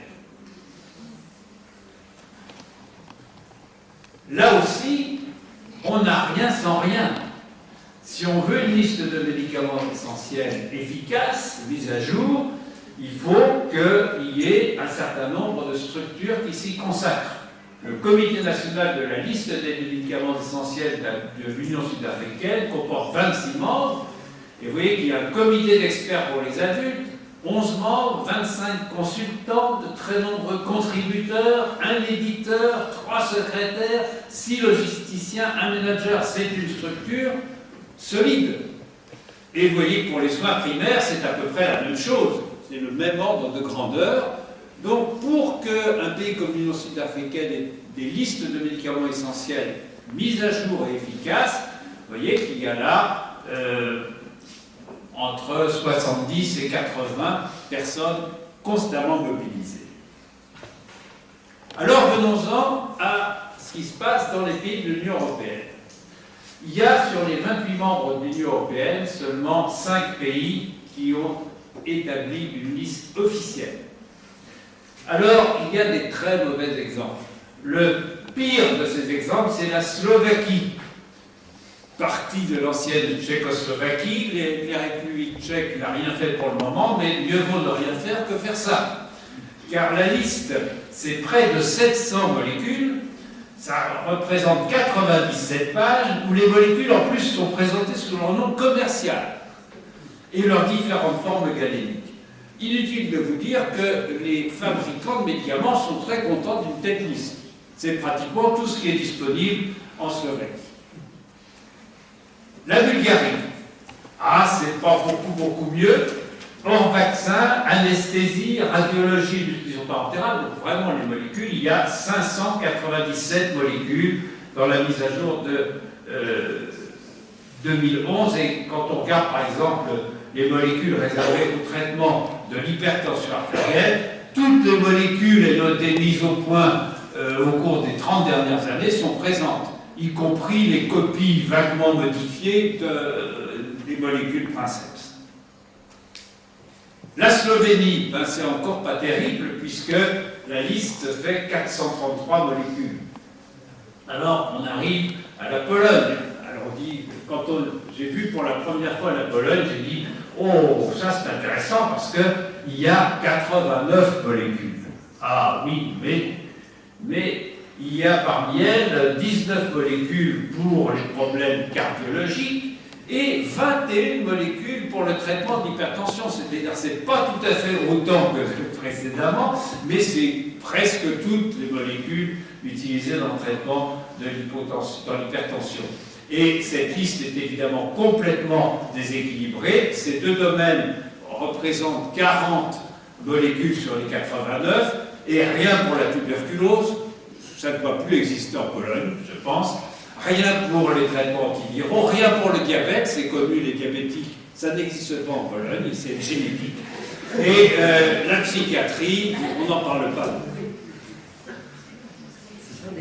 Là aussi, on n'a rien sans rien. Si on veut une liste de médicaments essentiels efficace, mise à jour, il faut qu'il y ait un certain nombre de structures qui s'y consacrent. Le Comité national de la liste des médicaments essentiels de l'Union sud-africaine comporte 26 membres, et vous voyez qu'il y a un comité d'experts pour les adultes, 11 membres, 25 consultants, de très nombreux contributeurs, un éditeur, 3 secrétaires, 6 logisticiens, un manager. C'est une structure solide. Et vous voyez que pour les soins primaires, c'est à peu près la même chose. C'est le même ordre de grandeur. Donc, pour qu'un pays comme l'Union sud-africaine ait des listes de médicaments essentiels mises à jour et efficaces, vous voyez qu'il y a là entre 70 et 80 personnes constamment mobilisées. Alors, venons-en à ce qui se passe dans les pays de l'Union européenne. Il y a sur les 28 membres de l'Union européenne seulement 5 pays qui ont établi une liste officielle. Alors, il y a des très mauvais exemples. Le pire de ces exemples, c'est la Slovaquie. Partie de l'ancienne Tchécoslovaquie, les républiques tchèques n'ont rien fait pour le moment, mais mieux vaut ne rien faire que faire ça. Car la liste, c'est près de 700 molécules, ça représente 97 pages, où les molécules en plus sont présentées sous leur nom commercial et leurs différentes formes galéniques. Inutile de vous dire que les fabricants de médicaments sont très contents d'une telle liste. C'est pratiquement tout ce qui est disponible en Slovaquie. La Bulgarie Ah, c'est pas beaucoup mieux. Hors vaccin, anesthésie, radiologie, diffusion parentérale, donc vraiment les molécules, il y a 597 molécules dans la mise à jour de 2011. Et quand on regarde par exemple les molécules réservées au traitement de l'hypertension artérielle, toutes les molécules et notées mises au point au cours des 30 dernières années sont présentes, y compris les copies vaguement modifiées des molécules princeps. La Slovénie, ben c'est encore pas terrible puisque la liste fait 433 molécules. Alors on arrive à la Pologne. Alors on dit, quand j'ai vu pour la première fois la Pologne, j'ai dit oh ça c'est intéressant parce qu'il y a 89 molécules. Ah oui, mais il y a parmi elles 19 molécules pour les problèmes cardiologiques et 21 molécules pour le traitement de l'hypertension. C'est-à-dire, c'est pas tout à fait autant que précédemment, mais c'est presque toutes les molécules utilisées dans le traitement de l'hypertension. Et cette liste est évidemment complètement déséquilibrée. Ces deux domaines représentent 40 molécules sur les 89, et rien pour la tuberculose, ça ne doit plus exister en Pologne, je pense. Rien pour les traitements antiviraux, rien pour le diabète, c'est connu, les diabétiques, ça n'existe pas en Pologne, c'est génétique. Et la psychiatrie, on n'en parle pas.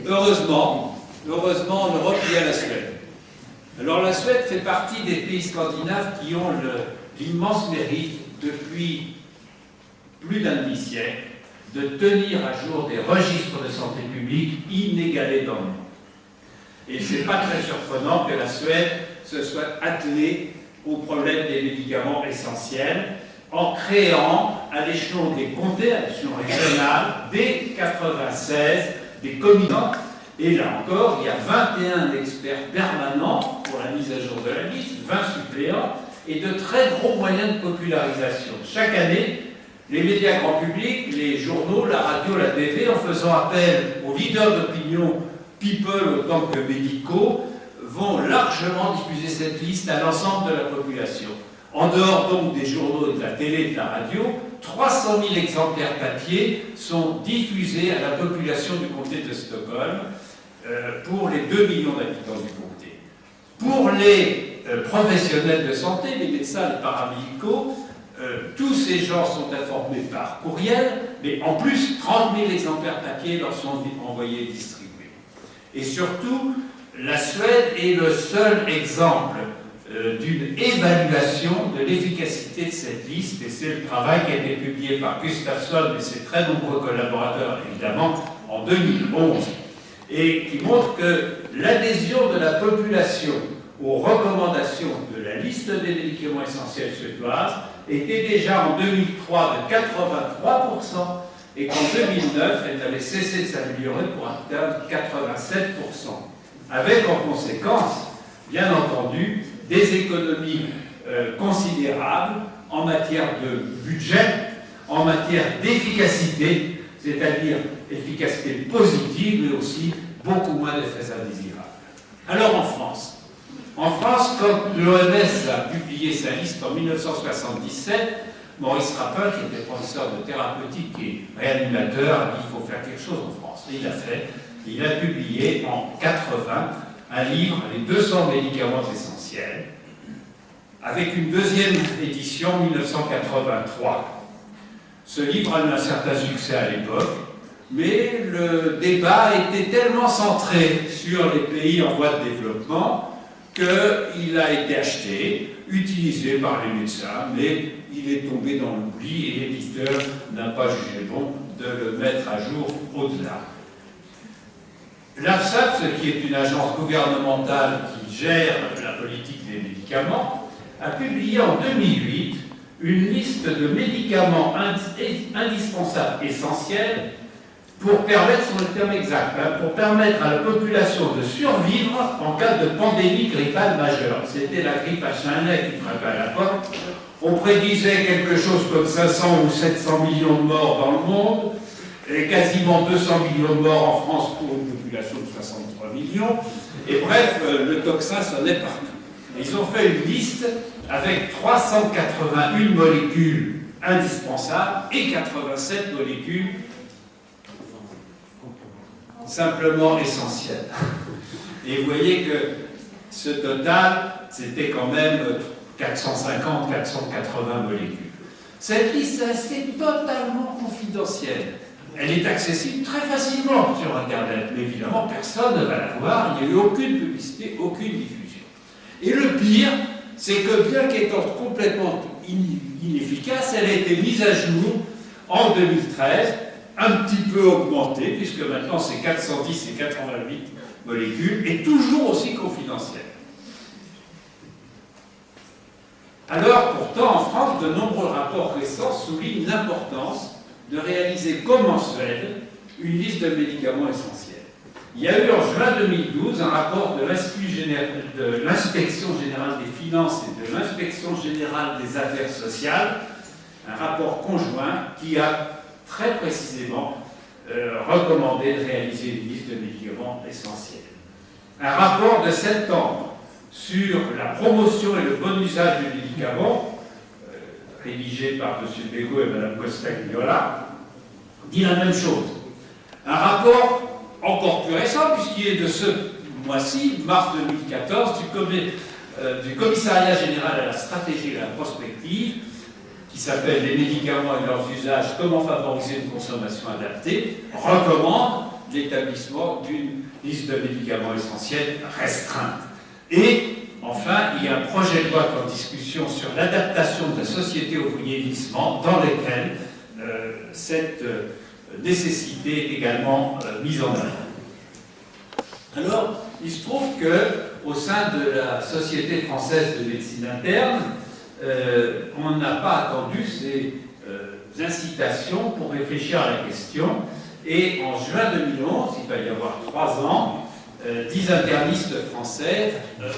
Heureusement, en Europe, il y a la Suède. Alors la Suède fait partie des pays scandinaves qui ont l'immense mérite, depuis plus d'un demi-siècle, de tenir à jour des registres de santé publique inégalés dans le monde. Et ce n'est pas très surprenant que la Suède se soit attelée au problème des médicaments essentiels en créant à l'échelon des comtés, à l'échelon régional, dès 1996, des comités. Et là encore, il y a 21 experts permanents pour la mise à jour de la liste, 20 suppléants et de très gros moyens de popularisation. Chaque année, les médias grand public, les journaux, la radio, la TV, en faisant appel aux leaders d'opinion, people autant que médicaux, vont largement diffuser cette liste à l'ensemble de la population. En dehors donc des journaux, de la télé, de la radio, 300 000 exemplaires papier sont diffusés à la population du comté de Stockholm pour les 2 millions d'habitants du comté. Pour les professionnels de santé, les médecins, les paramédicaux, tous ces gens sont informés par courriel, mais en plus, 30 000 exemplaires papier leur sont envoyés et distribués. Et surtout, la Suède est le seul exemple d'une évaluation de l'efficacité de cette liste, et c'est le travail qui a été publié par Gustafsson et ses très nombreux collaborateurs, évidemment, en 2011, et qui montre que l'adhésion de la population aux recommandations de la liste des médicaments essentiels suédoises était déjà en 2003 de 83%, et qu'en 2009, elle n'avait cessé de s'améliorer pour atteindre 87%, avec en conséquence, bien entendu, des économies considérables en matière de budget, en matière d'efficacité, c'est-à-dire efficacité positive, mais aussi beaucoup moins d'effets indésirables. Alors en France, quand l'OMS a publié sa liste en 1977, Maurice Rapin, qui était professeur de thérapeutique et réanimateur, a dit qu'il faut faire quelque chose en France. Et il l'a fait. Il a publié en 1980 un livre, Les 200 médicaments essentiels, avec une deuxième édition en 1983. Ce livre a eu un certain succès à l'époque, mais le débat était tellement centré sur les pays en voie de développement qu'il a été acheté, utilisé par les médecins, mais il est tombé dans l'oubli et l'éditeur n'a pas jugé bon de le mettre à jour au-delà. L'AFSAP, qui est une agence gouvernementale qui gère la politique des médicaments, a publié en 2008 une liste de médicaments indispensables, essentiels, pour permettre, c'est le terme exact, pour permettre à la population de survivre en cas de pandémie grippale majeure. C'était la grippe H1N1 qui frappait à la porte. On prédisait quelque chose comme 500 ou 700 millions de morts dans le monde, et quasiment 200 millions de morts en France pour une population de 63 millions. Et bref, le tocsin sonnait partout. Et ils ont fait une liste avec 381 molécules indispensables et 87 molécules simplement essentielles. Et vous voyez que ce total, c'était quand même 450, 480 molécules. Cette liste est restée totalement confidentielle. Elle est accessible très facilement sur Internet, mais évidemment, personne ne va la voir, il n'y a eu aucune publicité, aucune diffusion. Et le pire, c'est que bien qu'étant complètement inefficace, elle a été mise à jour en 2013, un petit peu augmentée, puisque maintenant c'est 410 et 88 molécules, et toujours aussi confidentielle. Alors, pourtant, en France, de nombreux rapports récents soulignent l'importance de réaliser comme mensuel une liste de médicaments essentiels. Il y a eu en juin 2012 un rapport de l'Inspection générale des finances et de l'Inspection générale des affaires sociales, un rapport conjoint qui a très précisément recommandé de réaliser une liste de médicaments essentiels. Un rapport de septembre sur la promotion et le bon usage des médicaments, rédigé par M. Bégaud et Mme Costagnola, dit la même chose. Un rapport encore plus récent, puisqu'il est de ce mois-ci, mars 2014, du Commissariat général à la stratégie et à la prospective, qui s'appelle « Les médicaments et leurs usages, comment favoriser une consommation adaptée », recommande l'établissement d'une liste de médicaments essentiels restreinte. Et enfin, il y a un projet de loi en discussion sur l'adaptation de la société au vieillissement, dans lequel cette nécessité est également mise en œuvre. Alors, il se trouve qu'au sein de la Société française de médecine interne, on n'a pas attendu ces incitations pour réfléchir à la question. Et en juin 2011, il va y avoir 3 ans, 10 internistes français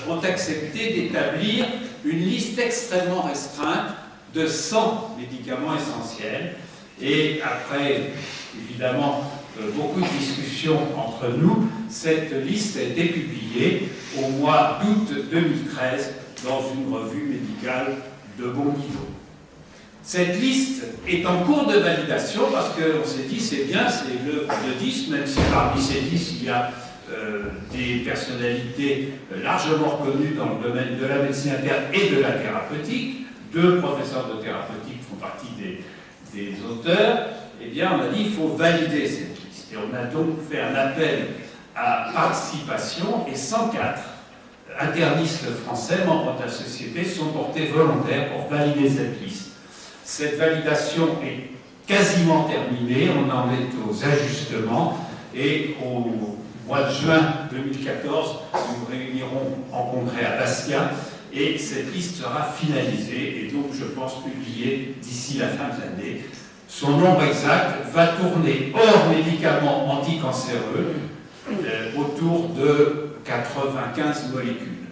ont accepté d'établir une liste extrêmement restreinte de 100 médicaments essentiels. Et après, évidemment, beaucoup de discussions entre nous, cette liste a été publiée au mois d'août 2013 dans une revue médicale de bon niveau. Cette liste est en cours de validation parce qu'on s'est dit c'est bien, c'est l'œuvre de 10, même si parmi ces 10 il y a des personnalités largement reconnues dans le domaine de la médecine interne et de la thérapeutique. 2 professeurs de thérapeutique font partie des auteurs. Eh bien, on a dit qu'il faut valider cette liste. Et on a donc fait un appel à participation et 104 internistes français, membres de la société, sont portés volontaires pour valider cette liste. Cette validation est quasiment terminée, on en est aux ajustements et au mois de juin 2014, nous nous réunirons en congrès à Bastia et cette liste sera finalisée et donc je pense publiée d'ici la fin de l'année. Son nombre exact va tourner hors médicaments anticancéreux autour de 95 molécules.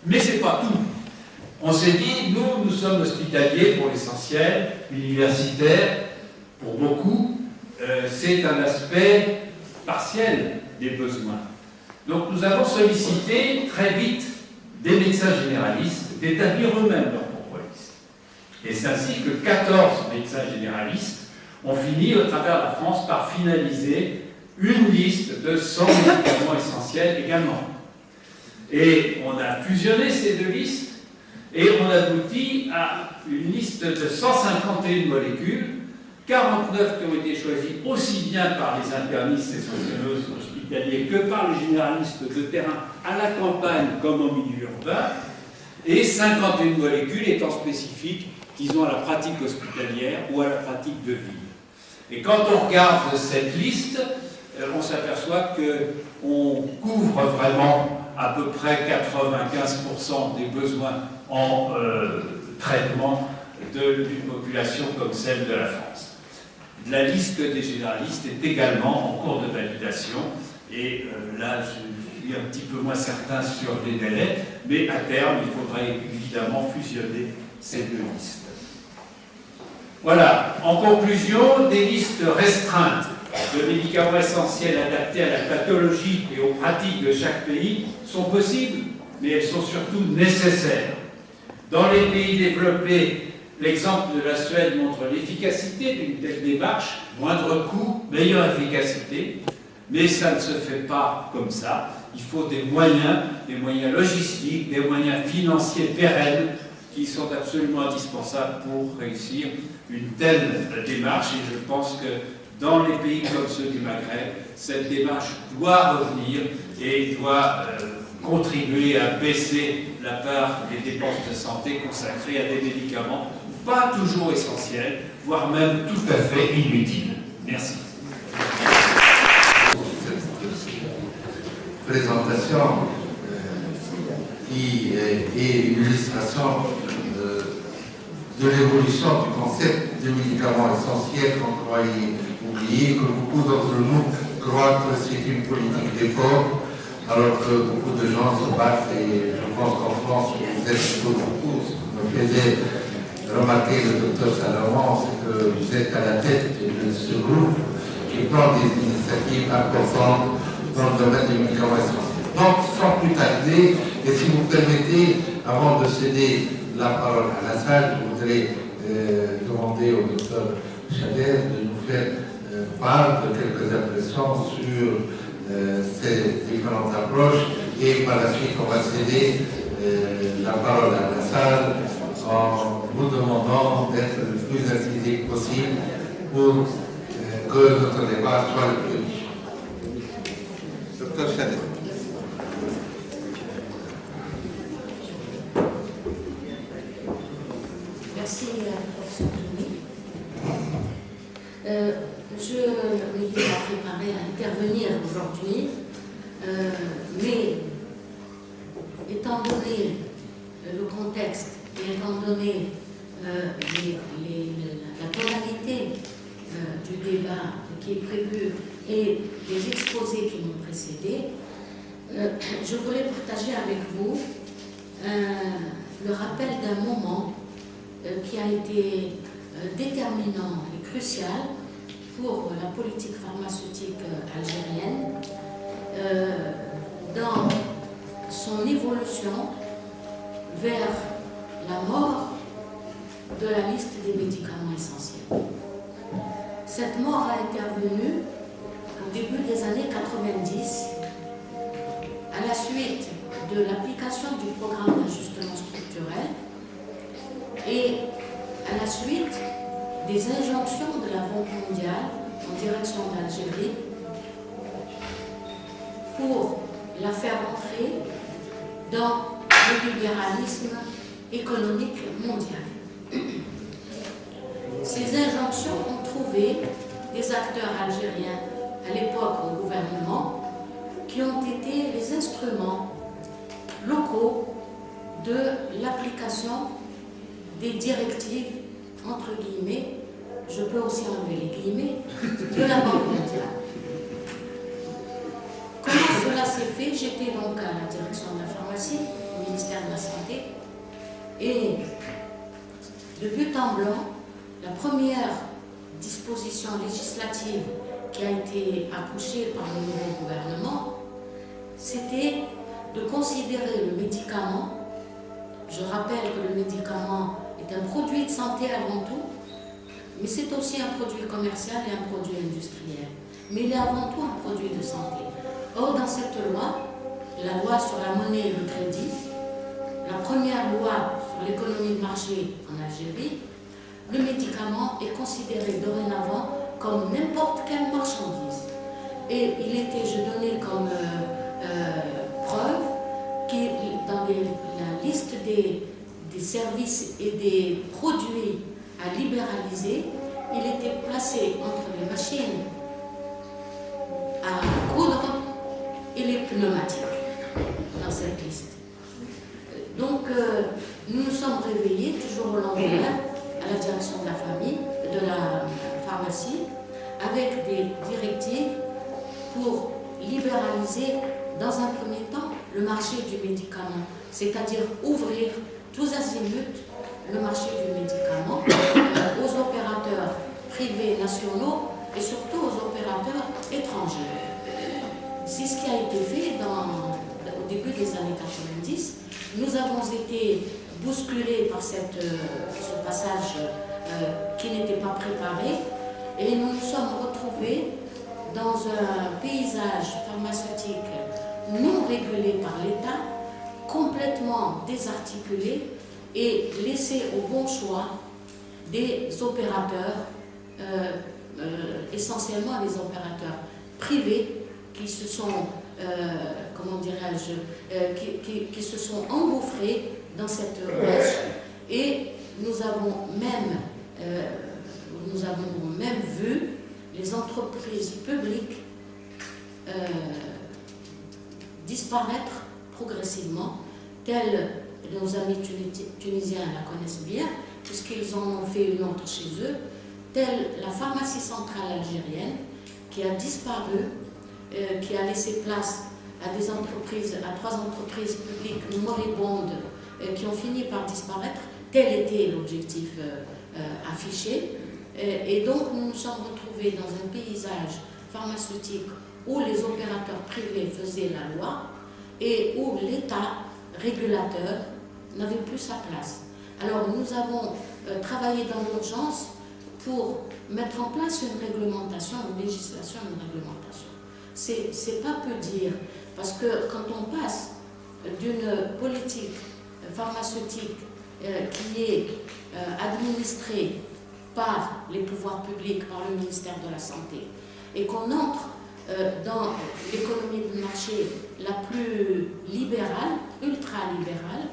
Mais ce n'est pas tout. On s'est dit, nous sommes hospitaliers pour l'essentiel, universitaires pour beaucoup, c'est un aspect partiel des besoins. Donc nous avons sollicité très vite des médecins généralistes d'établir eux-mêmes leur propre liste. Et c'est ainsi que 14 médecins généralistes ont fini, au travers de la France, par finaliser une liste de 100 médicaments essentiels également. Et on a fusionné ces 2 listes et on aboutit à une liste de 151 molécules, 49 qui ont été choisies aussi bien par les internistes et sociologues hospitaliers que par les généralistes de terrain à la campagne comme au milieu urbain, et 51 molécules étant spécifiques, disons, à la pratique hospitalière ou à la pratique de ville. Et quand on regarde cette liste, on s'aperçoit qu'on couvre vraiment à peu près 95% des besoins en traitement d'une population comme celle de la France. La liste des généralistes est également en cours de validation et là je suis un petit peu moins certain sur les délais, mais à terme il faudrait évidemment fusionner ces 2 listes. Voilà, en conclusion, des listes restreintes de médicaments essentiels adaptés à la pathologie et aux pratiques de chaque pays sont possibles, mais elles sont surtout nécessaires. Dans les pays développés, l'exemple de la Suède montre l'efficacité d'une telle démarche, moindre coût, meilleure efficacité, mais ça ne se fait pas comme ça. Il faut des moyens logistiques, des moyens financiers pérennes qui sont absolument indispensables pour réussir une telle démarche. Et je pense que dans les pays comme ceux du Maghreb, cette démarche doit revenir et doit contribuer à baisser la part des dépenses de santé consacrées à des médicaments pas toujours essentiels, voire même tout à fait inutiles. Merci. Présentation qui est une illustration de l'évolution du concept de médicaments essentiels qu'on croyait oublier, que beaucoup d'entre nous croient que c'est une politique d'effort, alors que beaucoup de gens se battent, et je pense qu'en France, vous êtes beaucoup, ce que me faisait remarquer le docteur Salomon, c'est que vous êtes à la tête de ce groupe qui prend des initiatives importantes dans le domaine des médicaments essentiels. Donc, sans plus tarder, et si vous permettez, avant de céder la parole à la salle, je voudrais demander au docteur Chader de nous faire part de quelques impressions sur ces différentes approches, et par la suite, on va céder la parole à la salle en vous demandant d'être le plus incisif possible pour que notre débat soit le plus riche. Docteur Chader. Merci, professeur Toumi. Je m'étais préparée à intervenir aujourd'hui, mais étant donné le contexte et étant donné la tonalité du débat qui est prévu et les exposés qui m'ont précédé, je voulais partager avec vous le rappel d'un moment qui a été déterminant et crucial pour la politique pharmaceutique algérienne dans son évolution vers la mort de la liste des médicaments essentiels. Cette mort a intervenu au début des années 90 à la suite de l'application du programme d'ajustement structurel et à la suite des injonctions de la Banque mondiale en direction d'Algérie pour la faire entrer dans le libéralisme économique mondial. Ces injonctions ont trouvé des acteurs algériens à l'époque au gouvernement qui ont été les instruments locaux de l'application des directives, entre guillemets, je peux aussi enlever les guillemets, de la Banque mondiale. Comment cela s'est fait? J'étais donc à la direction de la pharmacie, au ministère de la Santé, et de but en blanc, la première disposition législative qui a été accouchée par le nouveau gouvernement, c'était de considérer le médicament, je rappelle que le médicament est un produit de santé avant tout, mais c'est aussi un produit commercial et un produit industriel. Mais il est avant tout un produit de santé. Or, dans cette loi, la loi sur la monnaie et le crédit, la première loi sur l'économie de marché en Algérie, le médicament est considéré dorénavant comme n'importe quelle marchandise. Et il était, je donnais comme preuve, que dans la liste des services et des produits à libéraliser, il était placé entre les machines à coudre et les pneumatiques dans cette liste. Donc, nous nous sommes réveillés toujours au lendemain à la direction de la famille, de la pharmacie, avec des directives pour libéraliser dans un premier temps le marché du médicament, c'est-à-dire ouvrir tous azimuts le marché du médicament aux opérateurs privés nationaux et surtout aux opérateurs a été fait au début des années 90. Nous avons été bousculés par ce passage qui n'était pas préparé et nous nous sommes retrouvés dans un paysage pharmaceutique non régulé par l'État, complètement désarticulé et laissé au bon choix des opérateurs, essentiellement des opérateurs privés qui se sont, comment dirais-je, qui se sont engouffrés dans cette brèche. Et nous avons même vu les entreprises publiques disparaître progressivement, tels nos amis tunisiens la connaissent bien, puisqu'ils en ont fait une autre chez eux, telle la pharmacie centrale algérienne, qui a disparu, qui a laissé place à des entreprises, à 3 entreprises publiques moribondes, qui ont fini par disparaître. Tel était l'objectif affiché. Et donc nous nous sommes retrouvés dans un paysage pharmaceutique où les opérateurs privés faisaient la loi et où l'État régulateur n'avait plus sa place. Alors nous avons travaillé dans l'urgence pour mettre en place une réglementation, une législation, une réglementation. C'est pas peu dire, parce que quand on passe d'une politique pharmaceutique qui est administrée par les pouvoirs publics, par le ministère de la Santé, et qu'on entre dans l'économie de marché la plus libérale, ultra-libérale,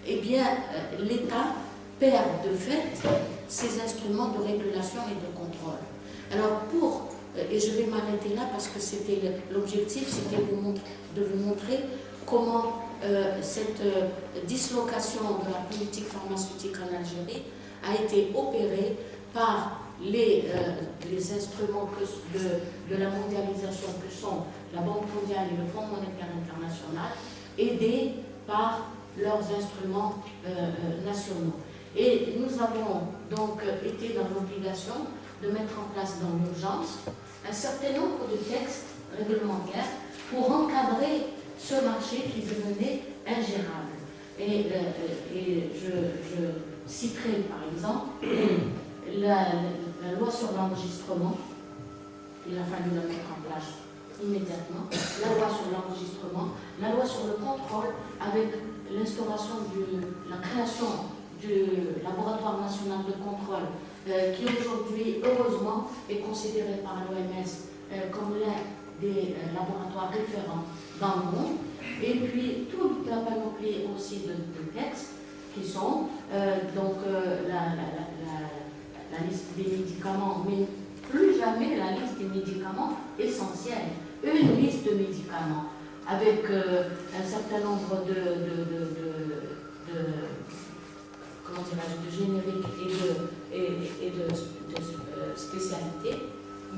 eh bien l'État perd de fait ses instruments de régulation et de contrôle. Alors et je vais m'arrêter là parce que c'était l'objectif, c'était de vous montrer comment cette dislocation de la politique pharmaceutique en Algérie a été opérée par les instruments de la mondialisation que sont la Banque mondiale et le Fonds monétaire international, aidés par leurs instruments nationaux. Et nous avons donc été dans l'obligation de mettre en place dans l'urgence un certain nombre de textes réglementaires pour encadrer ce marché qui devenait ingérable. Et je citerai par exemple la loi sur l'enregistrement. Il a fallu la mettre en place immédiatement. La loi sur l'enregistrement, la loi sur le contrôle avec l'instauration la création du laboratoire national de contrôle qui aujourd'hui, heureusement, est considéré par l'OMS comme l'un des laboratoires référents dans le monde. Et puis toute la panoplie aussi de textes qui sont donc la liste des médicaments, mais plus jamais la liste des médicaments essentiels. Une liste de médicaments avec un certain nombre de génériques et de spécialités,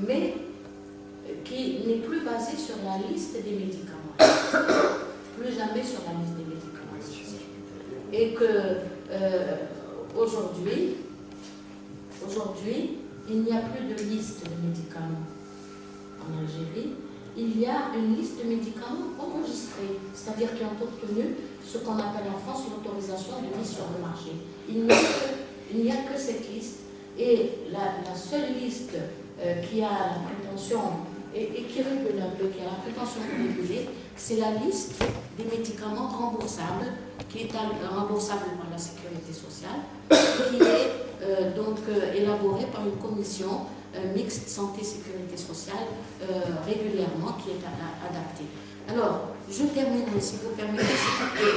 mais qui n'est plus basée sur la liste des médicaments. Plus jamais sur la liste des médicaments. Et que aujourd'hui, il n'y a plus de liste de médicaments en Algérie. Il y a une liste de médicaments enregistrés, c'est-à-dire qui ont obtenu ce qu'on appelle en France l'autorisation de mise sur le marché. Il n'y a que cette liste, et la seule liste qui a la prétention, et qui régule un peu, qui a la prétention de réguler, c'est la liste des médicaments remboursables, qui est remboursable par la sécurité sociale, qui est donc élaborée par une commission mixte santé-sécurité sociale régulièrement, qui est adaptée. Alors, je terminerai, si vous permettez.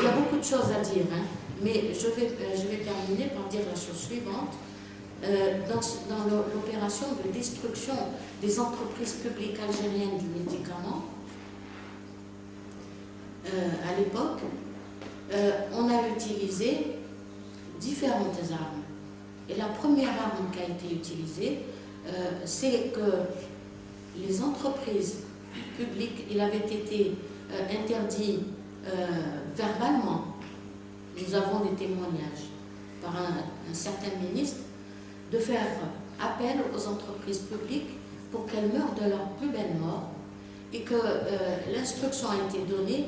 Il y a beaucoup de choses à dire, hein, mais je vais terminer par dire la chose suivante. Dans l'opération de destruction des entreprises publiques algériennes du médicament, à l'époque, on a utilisé différentes armes. Et la première arme qui a été utilisée, c'est que les entreprises publiques, il avait été interdit verbalement, nous avons des témoignages par un certain ministre, de faire appel aux entreprises publiques pour qu'elles meurent de leur plus belle mort et que l'instruction a été donnée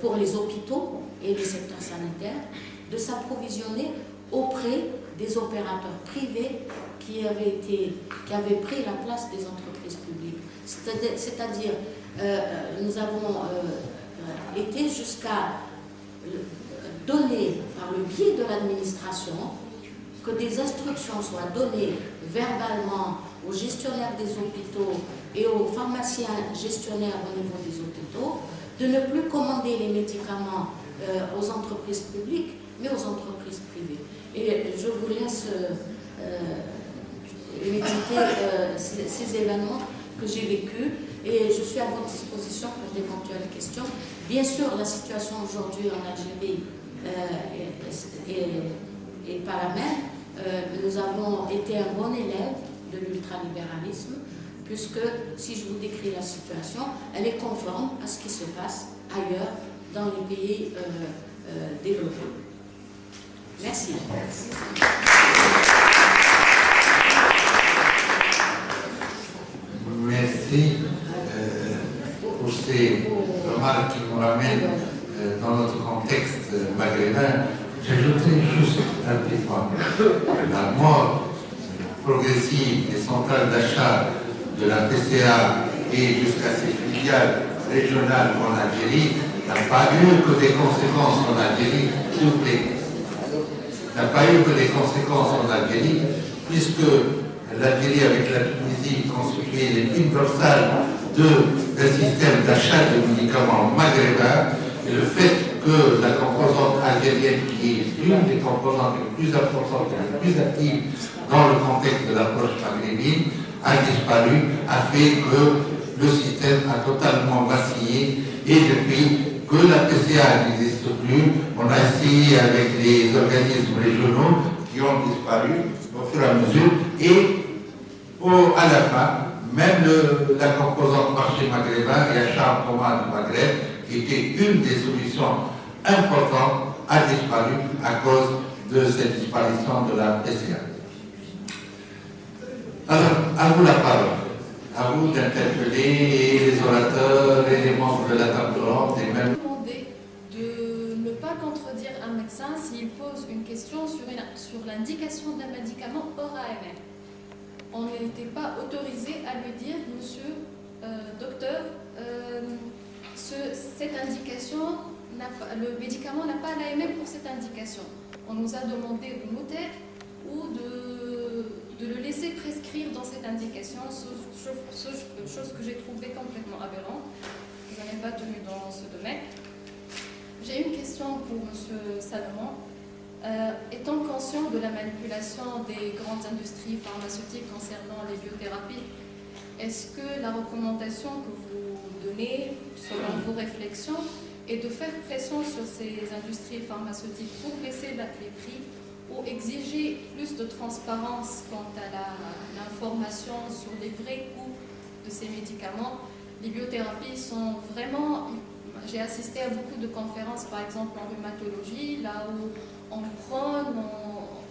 pour les hôpitaux et les secteurs sanitaires de s'approvisionner auprès des opérateurs privés qui avaient pris la place des entreprises publiques. C'est-à-dire, nous avons été jusqu'à donner, par le biais de l'administration, que des instructions soient données verbalement aux gestionnaires des hôpitaux et aux pharmaciens gestionnaires au niveau des hôpitaux, de ne plus commander les médicaments aux entreprises publiques, mais aux entreprises privées. Et je vous laisse méditer ces événements que j'ai vécus et je suis à votre disposition pour d'éventuelles questions. Bien sûr, la situation aujourd'hui en Algérie est pas la même. Nous avons été un bon élève de l'ultralibéralisme, puisque si je vous décris la situation, elle est conforme à ce qui se passe ailleurs dans les pays développés. Merci. Merci pour ces remarques qui nous ramènent dans notre contexte maghrébin. J'ajouterai juste un petit point. La mort progressive des centrales d'achat de la PCA et jusqu'à ses filiales régionales en Algérie n'a pas eu que des conséquences en Algérie, s'il vous plaît. N'a pas eu que des conséquences en Algérie, puisque l'Algérie avec la Tunisie constituait les lignes dorsales d'un système d'achat de médicaments maghrébins, et le fait que la composante algérienne, qui est l'une des composantes les plus importantes et les plus actives dans le contexte de l'approche maghrébine, a disparu, a fait que le système a totalement vacillé, et depuis que la PCA n'existe plus, on a essayé avec les organismes régionaux qui ont disparu au fur et à mesure, et à la fin, même la composante marché maghrébin et achat en commun du Maghreb, qui était une des solutions importantes, a disparu à cause de cette disparition de la PCA. Alors, à vous la parole. À vous d'interpeller les orateurs et les membres de la table ronde et même... De ne pas contredire un médecin s'il pose une question sur l'indication d'un médicament hors AMM. On n'était pas autorisé à lui dire, monsieur, docteur, cette indication, le médicament n'a pas l'AMM pour cette indication. On nous a demandé de notaire ou de le laisser prescrire dans cette indication, chose que j'ai trouvée complètement aberrante. Je n'en ai pas tenu dans ce domaine. J'ai une question pour monsieur Salomon. Étant conscient de la manipulation des grandes industries pharmaceutiques concernant les biothérapies, est-ce que la recommandation que vous donnez, selon vos réflexions, est de faire pression sur ces industries pharmaceutiques pour baisser les prix ou exiger plus de transparence quant à l'information sur les vrais coûts de ces médicaments? Les biothérapies sont vraiment... J'ai assisté à beaucoup de conférences, par exemple en rhumatologie, là où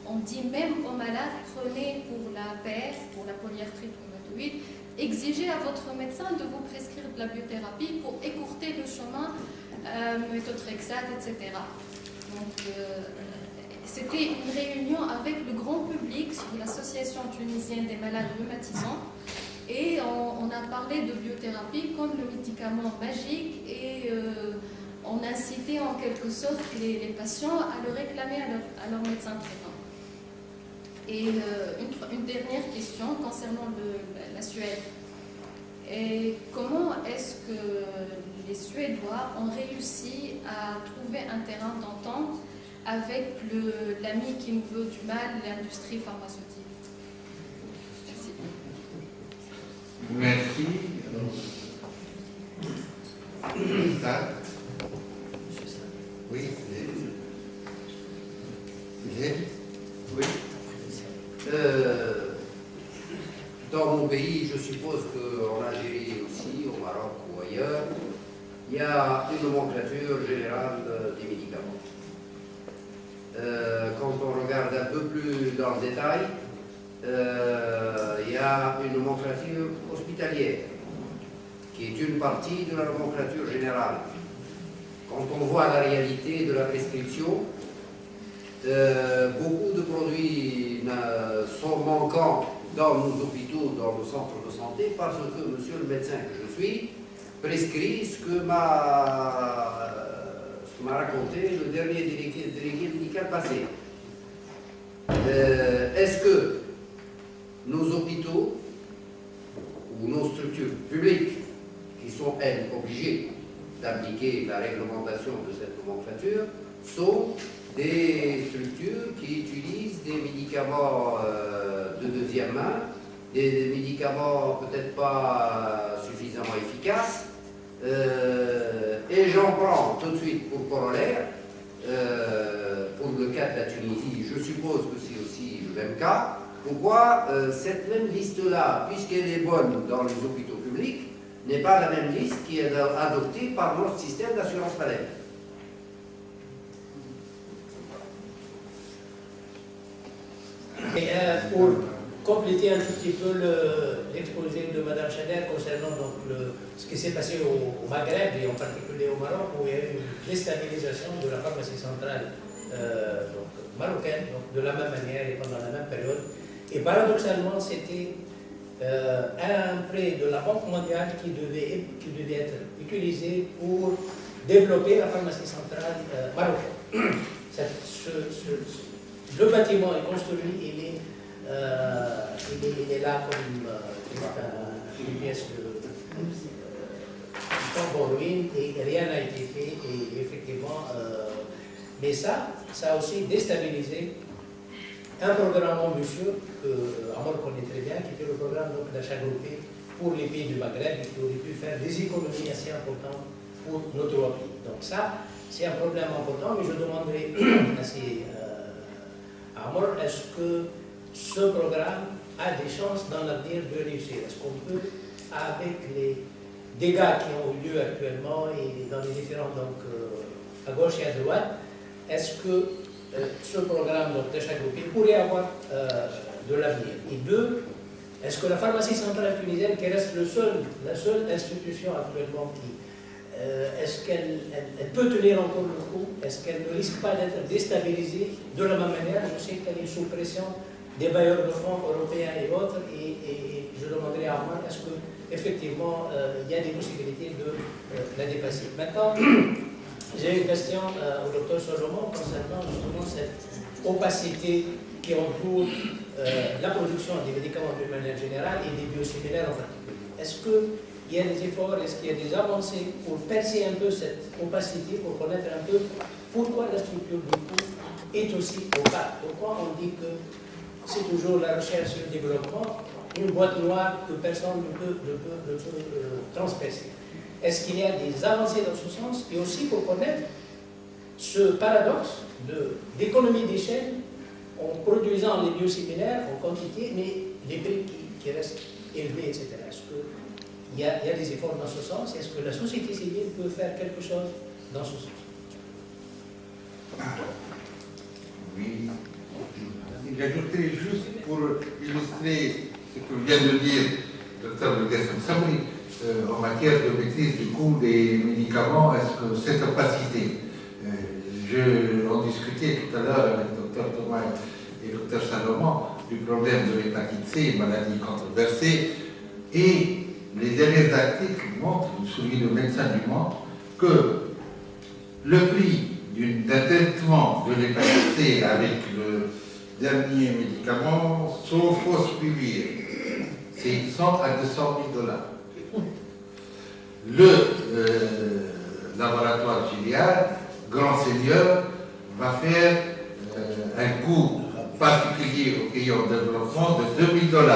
on dit même aux malades, prenez pour la PF, pour la polyarthrite rhumatoïde, exigez à votre médecin de vous prescrire de la biothérapie pour écourter le chemin, méthotrexate, etc. Donc, c'était une réunion avec le grand public sur l'Association tunisienne des malades rhumatisants. Et on a parlé de biothérapie comme le médicament magique et on incitait en quelque sorte les patients à le réclamer à leur médecin traitant. Et une dernière question concernant la Suède. Et comment est-ce que les Suédois ont réussi à trouver un terrain d'entente avec l'ami qui nous veut du mal, l'industrie pharmaceutique? Merci. Ça. Oui. Oui. Dans mon pays, je suppose qu'en Algérie aussi, au Maroc ou ailleurs, il y a une nomenclature générale des médicaments. Quand on regarde un peu plus dans le détail, il y a une nomenclature hospitalière. qui est une partie de la nomenclature générale. Quand on voit la réalité de la prescription, beaucoup de produits sont manquants dans nos hôpitaux, dans nos centres de santé, parce que monsieur le médecin que je suis prescrit ce que m'a raconté le dernier délégué médical passé. Est-ce que nos hôpitaux ou nos structures publiques, qui sont, elles, obligées d'appliquer la réglementation de cette nomenclature, sont des structures qui utilisent des médicaments de deuxième main, des médicaments peut-être pas suffisamment efficaces, et j'en prends tout de suite pour corollaire, pour le cas de la Tunisie, je suppose que c'est aussi le même cas. Pourquoi cette même liste-là, puisqu'elle est bonne dans les hôpitaux publics, n'est pas la même liste qui est adoptée par notre système d'assurance maladie? Et pour compléter un tout petit peu l'exposé de Mme Chader concernant donc ce qui s'est passé au Maghreb et en particulier au Maroc, où il y a eu une déstabilisation de la pharmacie centrale marocaine, donc de la même manière et pendant la même période. Et paradoxalement, c'était un prêt de la Banque mondiale qui devait être utilisé pour développer la pharmacie centrale marocaine. Le bâtiment est construit, il est là comme une pièce de tombe en ruine et rien n'a été fait. Et effectivement, mais ça a aussi déstabilisé un programme ambitieux qu'Amor connaît très bien, qui était le programme d'achat groupé pour les pays du Maghreb, qui aurait pu faire des économies assez importantes pour nos trois pays. Donc ça, c'est un problème important, mais je demanderai à Amor, est-ce que ce programme a des chances dans l'avenir de réussir? Est-ce qu'on peut, avec les dégâts qui ont eu lieu actuellement et dans les différents, donc à gauche et à droite, est-ce que ce programme d'achat groupé pourrait avoir de l'avenir? Et deux, est-ce que la pharmacie centrale tunisienne, qui reste la seule institution actuellement qui est-ce qu'elle peut tenir encore le coup? Est-ce qu'elle ne risque pas d'être déstabilisée de la même manière? Je sais qu'elle est sous pression des bailleurs de fonds européens et autres, et je demanderai à Amar, est-ce qu'effectivement il y a des possibilités de la dépasser? Maintenant, j'ai une question au docteur Solomon concernant justement cette opacité qui entoure la production des médicaments d'une manière générale et des biosimilaires en particulier. Est-ce qu'il y a des efforts, est-ce qu'il y a des avancées pour percer un peu cette opacité, pour connaître un peu pourquoi la structure du coût est aussi opaque? Pourquoi on dit que c'est toujours la recherche et le développement, une boîte noire que personne ne peut transpercer? Est-ce qu'il y a des avancées dans ce sens? Et aussi pour connaître ce paradoxe d'économie d'échelle en produisant les biosimilaires en quantité, mais les prix qui restent élevés, etc. Est-ce qu'il y a des efforts dans ce sens? Est-ce que la société civile peut faire quelque chose dans ce sens? Oui. J'ajouterai juste pour illustrer ce que vient de dire le docteur Gassam Sabri en matière de maîtrise du coût des médicaments. Est-ce que cette opacité, on discutait tout à l'heure avec le docteur Thomas et le docteur Salomon du problème de l'hépatite C, maladie controversée, et les derniers articles montrent, celui de Médecins du Monde, que le prix d'un traitement de l'hépatite C avec le dernier médicament, sauf fausse publiée, c'est 100 à 200 000 $. Le laboratoire Gilead, grand seigneur, va faire un coût particulier aux pays en développement de 2 000 $.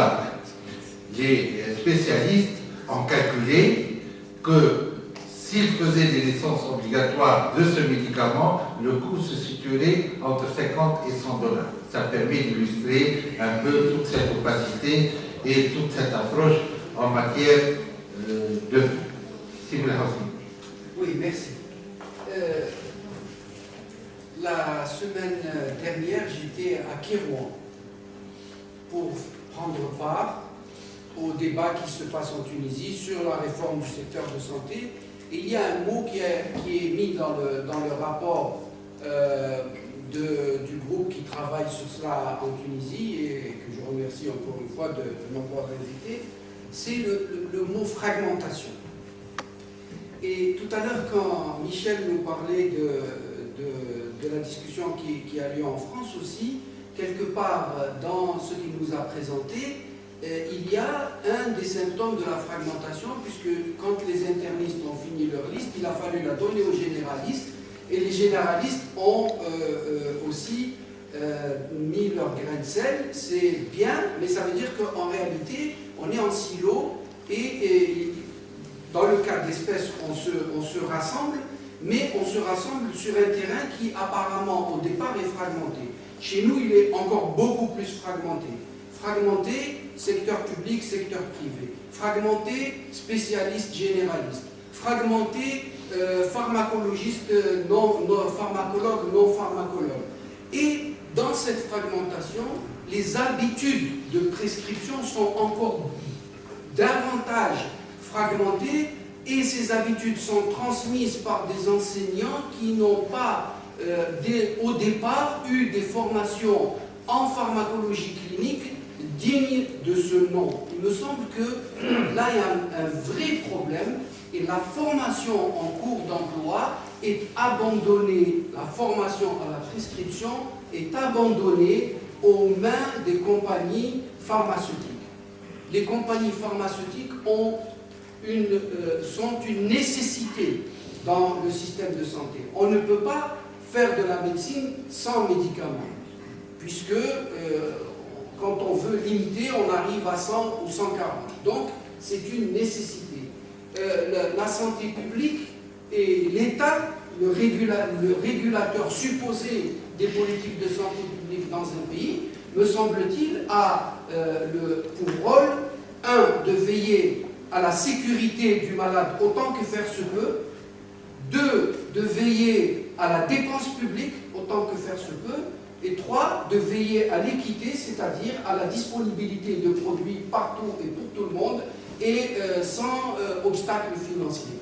Les spécialistes ont calculé que s'ils faisaient des licences obligatoires de ce médicament, le coût se situerait entre 50 et 100 $. Ça permet d'illustrer un peu toute cette opacité et toute cette approche en matière de simulation. Oui, merci. La semaine dernière, j'étais à Kérouan pour prendre part au débat qui se passe en Tunisie sur la réforme du secteur de santé. Et il y a un mot qui est mis dans le rapport du groupe qui travaille sur cela en Tunisie, et que je remercie encore une fois de m'avoir invité, c'est le mot fragmentation. Et tout à l'heure, quand Michel nous parlait de la discussion qui a lieu en France aussi, quelque part dans ce qu'il nous a présenté, il y a un des symptômes de la fragmentation, puisque quand les internistes ont fini leur liste, il a fallu la donner aux généralistes, et les généralistes ont aussi mis leur grain de sel. C'est bien, mais ça veut dire qu'en réalité, on est en silo, et dans le cas d'espèces, on se rassemble, mais on se rassemble sur un terrain qui apparemment au départ est fragmenté. Chez nous, il est encore beaucoup plus fragmenté. Fragmenté, secteur public, secteur privé. Fragmenté, spécialiste, généraliste. Fragmenté, pharmacologiste, pharmacologue, non pharmacologue. Et dans cette fragmentation, les habitudes de prescription sont encore davantage fragmentées, et ces habitudes sont transmises par des enseignants qui n'ont pas au départ eu des formations en pharmacologie clinique dignes de ce nom. Il me semble que là il y a un vrai problème, et la formation en cours d'emploi est abandonnée, la formation à la prescription est abandonnée aux mains des compagnies pharmaceutiques. Les compagnies pharmaceutiques sont une nécessité dans le système de santé. On ne peut pas faire de la médecine sans médicaments, puisque quand on veut limiter, on arrive à 100 ou 140. Donc, c'est une nécessité. La santé publique et l'État, le régulateur supposé des politiques de santé publique dans un pays, me semble-t-il, a pour rôle, 1, de veiller à la sécurité du malade autant que faire se peut, 2, de veiller à la dépense publique autant que faire se peut, et 3, de veiller à l'équité, c'est-à-dire à la disponibilité de produits partout et pour tout le monde, et sans obstacle financier.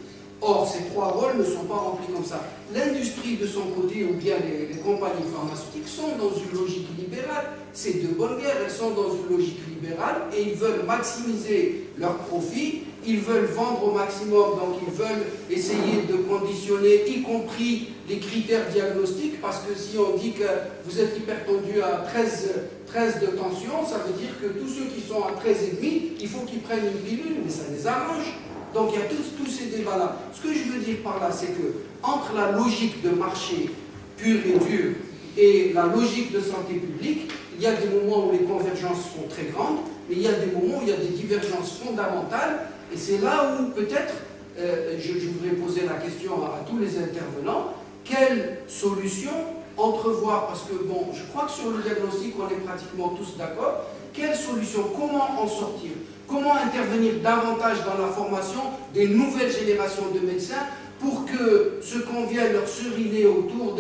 Or, ces 3 rôles ne sont pas remplis comme ça. L'industrie, de son côté, ou bien les compagnies pharmaceutiques, sont dans une logique libérale. C'est de bonne guerre, elles sont dans une logique libérale, et ils veulent maximiser leurs profits, ils veulent vendre au maximum, donc ils veulent essayer de conditionner, y compris les critères diagnostiques, parce que si on dit que vous êtes hypertendu à 13 de tension, ça veut dire que tous ceux qui sont à 13,5, il faut qu'ils prennent une pilule, mais ça les arrange. Donc il y a tous ces débats-là. Ce que je veux dire par là, c'est que entre la logique de marché pur et dur et la logique de santé publique, il y a des moments où les convergences sont très grandes, mais il y a des moments où il y a des divergences fondamentales, et c'est là où peut-être, je voudrais poser la question à tous les intervenants, quelle solution entrevoir, parce que bon, je crois que sur le diagnostic, on est pratiquement tous d'accord, quelle solution, comment en sortir? Comment intervenir davantage dans la formation des nouvelles générations de médecins pour que ce qu'on vient leur seriner autour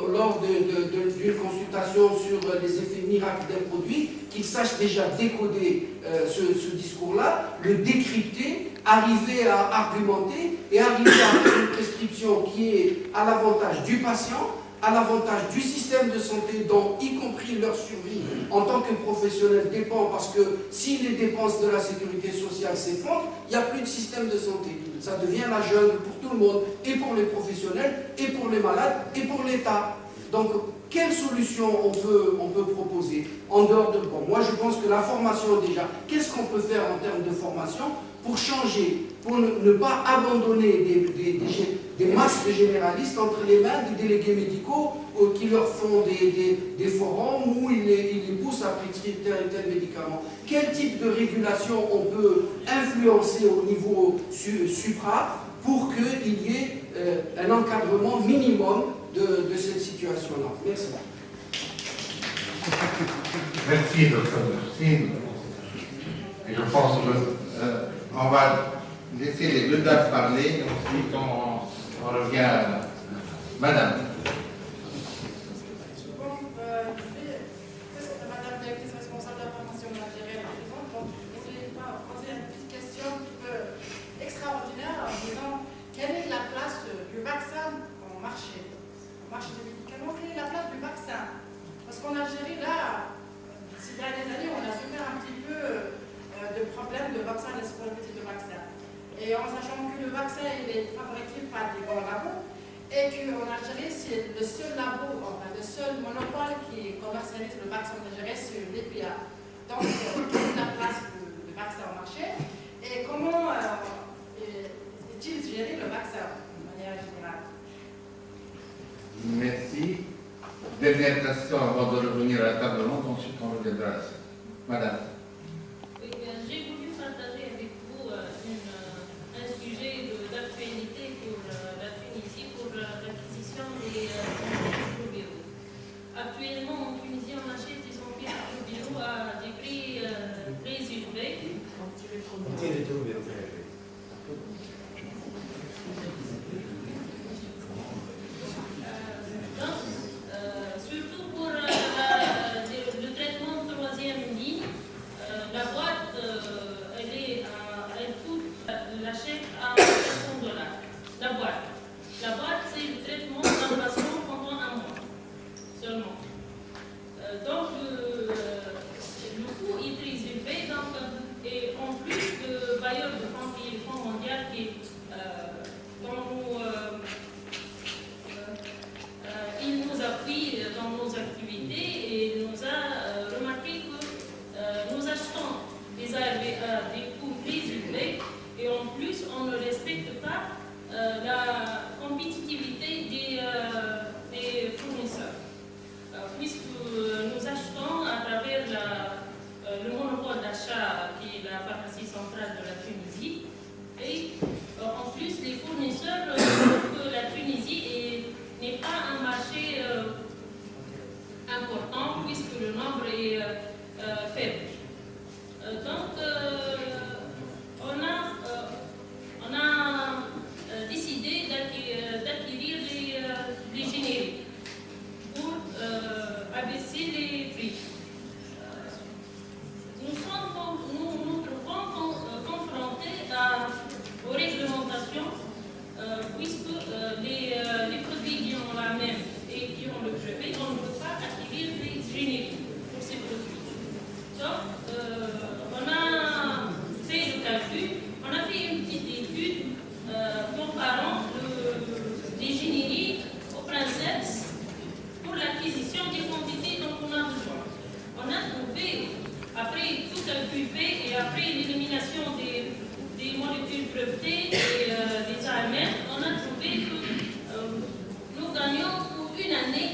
lors d'une consultation sur les effets miracles d'un produit, qu'ils sachent déjà décoder ce discours-là, le décrypter, arriver à argumenter et arriver à faire une prescription qui est à l'avantage du patient, à l'avantage du système de santé, dont y compris leur survie en tant que professionnel dépend, parce que si les dépenses de la sécurité sociale s'effondrent, il n'y a plus de système de santé. Ça devient la jungle pour tout le monde, et pour les professionnels, et pour les malades, et pour l'État. Donc, quelle solution on peut proposer en dehors de... Bon, moi, je pense que la formation, déjà, qu'est-ce qu'on peut faire en termes de formation pour changer, pour ne pas abandonner des masses de généralistes entre les mains des délégués médicaux qui leur font des forums où ils les poussent à prescrire tel et tel médicament. Quel type de régulation on peut influencer au niveau supra pour qu'il y ait un encadrement minimum de cette situation-là? Merci. Merci, docteur Mersine. Et je pense qu'on va laisser les deux dames parler, et ensuite on revient à Madame. Madame directrice responsable de la formation matérielle présente, donc je ne voulais pas vaccin il est fabriqué par des grands labos et qu'en Algérie, c'est le seul labo, enfin le seul monopole qui commercialise le vaccin algérien, c'est l'EPA. Donc, quelle est la place du vaccin au marché et comment est-il géré le vaccin de manière générale? Merci. Dernière question avant de revenir à la table ronde, ensuite on reviendra à ça. Madame. Oui, j'ai voulu partager avec vous un sujet d'actualité pour la Tunisie, pour l'acquisition des microbiotiques. Actuellement, en Tunisie, on achète des microbiotiques à des prix très élevés. Surtout pour le traitement de troisième ligne, la boîte, elle coûte, l'achète à $100. La boîte, c'est le traitement d'un patient pendant un mois seulement. Donc, le coût est très élevé. Donc, et en plus, le bailleur de fonds, qui est le Fonds mondial, il nous appuie dans nos activités et il nous a remarqué que nous achetons des ARV à des coûts très élevés et en plus on ne respecte pas la compétitivité des fournisseurs. Puisque nous achetons à travers le monopole d'achat qui est la pharmacie centrale de la Tunisie et en plus les fournisseurs que la Tunisie n'est pas un marché important puisque le nombre est faible. Donc, on a décidé d'acquérir les génériques pour abaisser les prix. Nous trouvons confrontés aux réglementations puisque les produits qui ont la même et qui ont le brevet, on ne peut pas acquérir des génériques pour ces produits. Donc, on a fait le calcul, on a fait une petite étude comparant les génériques aux princeps pour l'acquisition des quantités dont on a besoin. On a trouvé, après tout calcul fait et après l'élimination des molécules brevetées et des AMR, on a trouvé que nous gagnons pour une année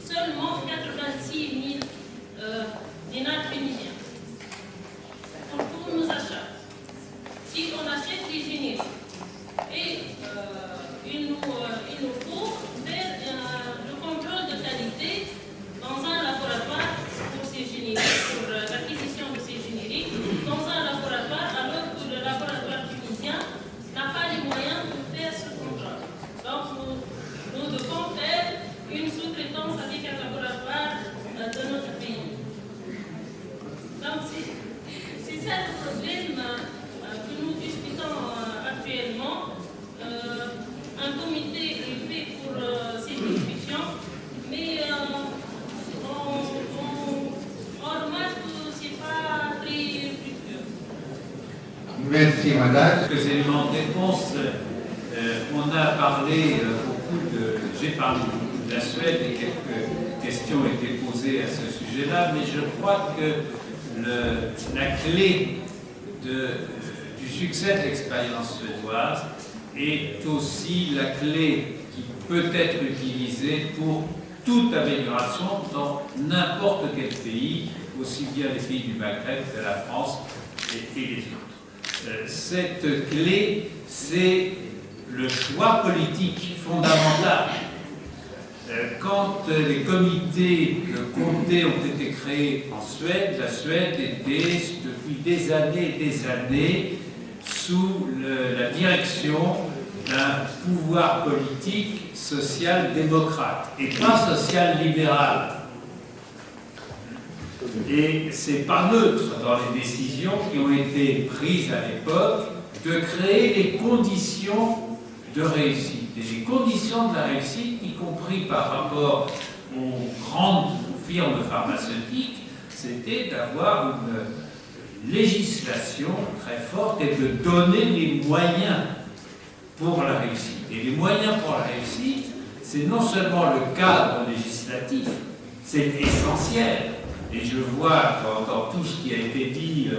seulement 86 000 dinars tunisiens pour tous nos achats. Si on achète des génériques et il nous faut faire le contrôle de qualité dans un laboratoire pour ces génériques, pour l'acquisition de ces génériques, dans un laboratoire alors que le laboratoire tunisien n'a pas les moyens de faire ce contrôle. Donc nous devons faire une sous-traitance avec un laboratoire de notre pays. Donc c'est ça le problème que nous discutons actuellement. Un comité est fait pour ces discussions, mais on remarque que ce n'est pas très fructueux. Merci, madame. Quelques éléments de réponse. On a parlé j'ai parlé beaucoup de la Suède et quelques questions ont été posées à ce sujet-là, mais je crois que la clé du succès de l'expérience suédoise est aussi la clé qui peut être utilisée pour toute amélioration dans n'importe quel pays, aussi bien les pays du Maghreb que la France et les autres. Cette clé, c'est le choix politique fondamental. Quand les comités de comté ont été créés en Suède, la Suède était depuis des années sous la direction d'un pouvoir politique social-démocrate et pas social-libéral. Et c'est pas neutre dans les décisions qui ont été prises à l'époque de créer les conditions de réussite. Et les conditions de la réussite, y compris par rapport aux grandes firmes pharmaceutiques, c'était d'avoir une législation très forte et de donner les moyens pour la réussite. Et les moyens pour la réussite, c'est non seulement le cadre législatif, c'est essentiel. Et je vois dans tout ce qui a été dit,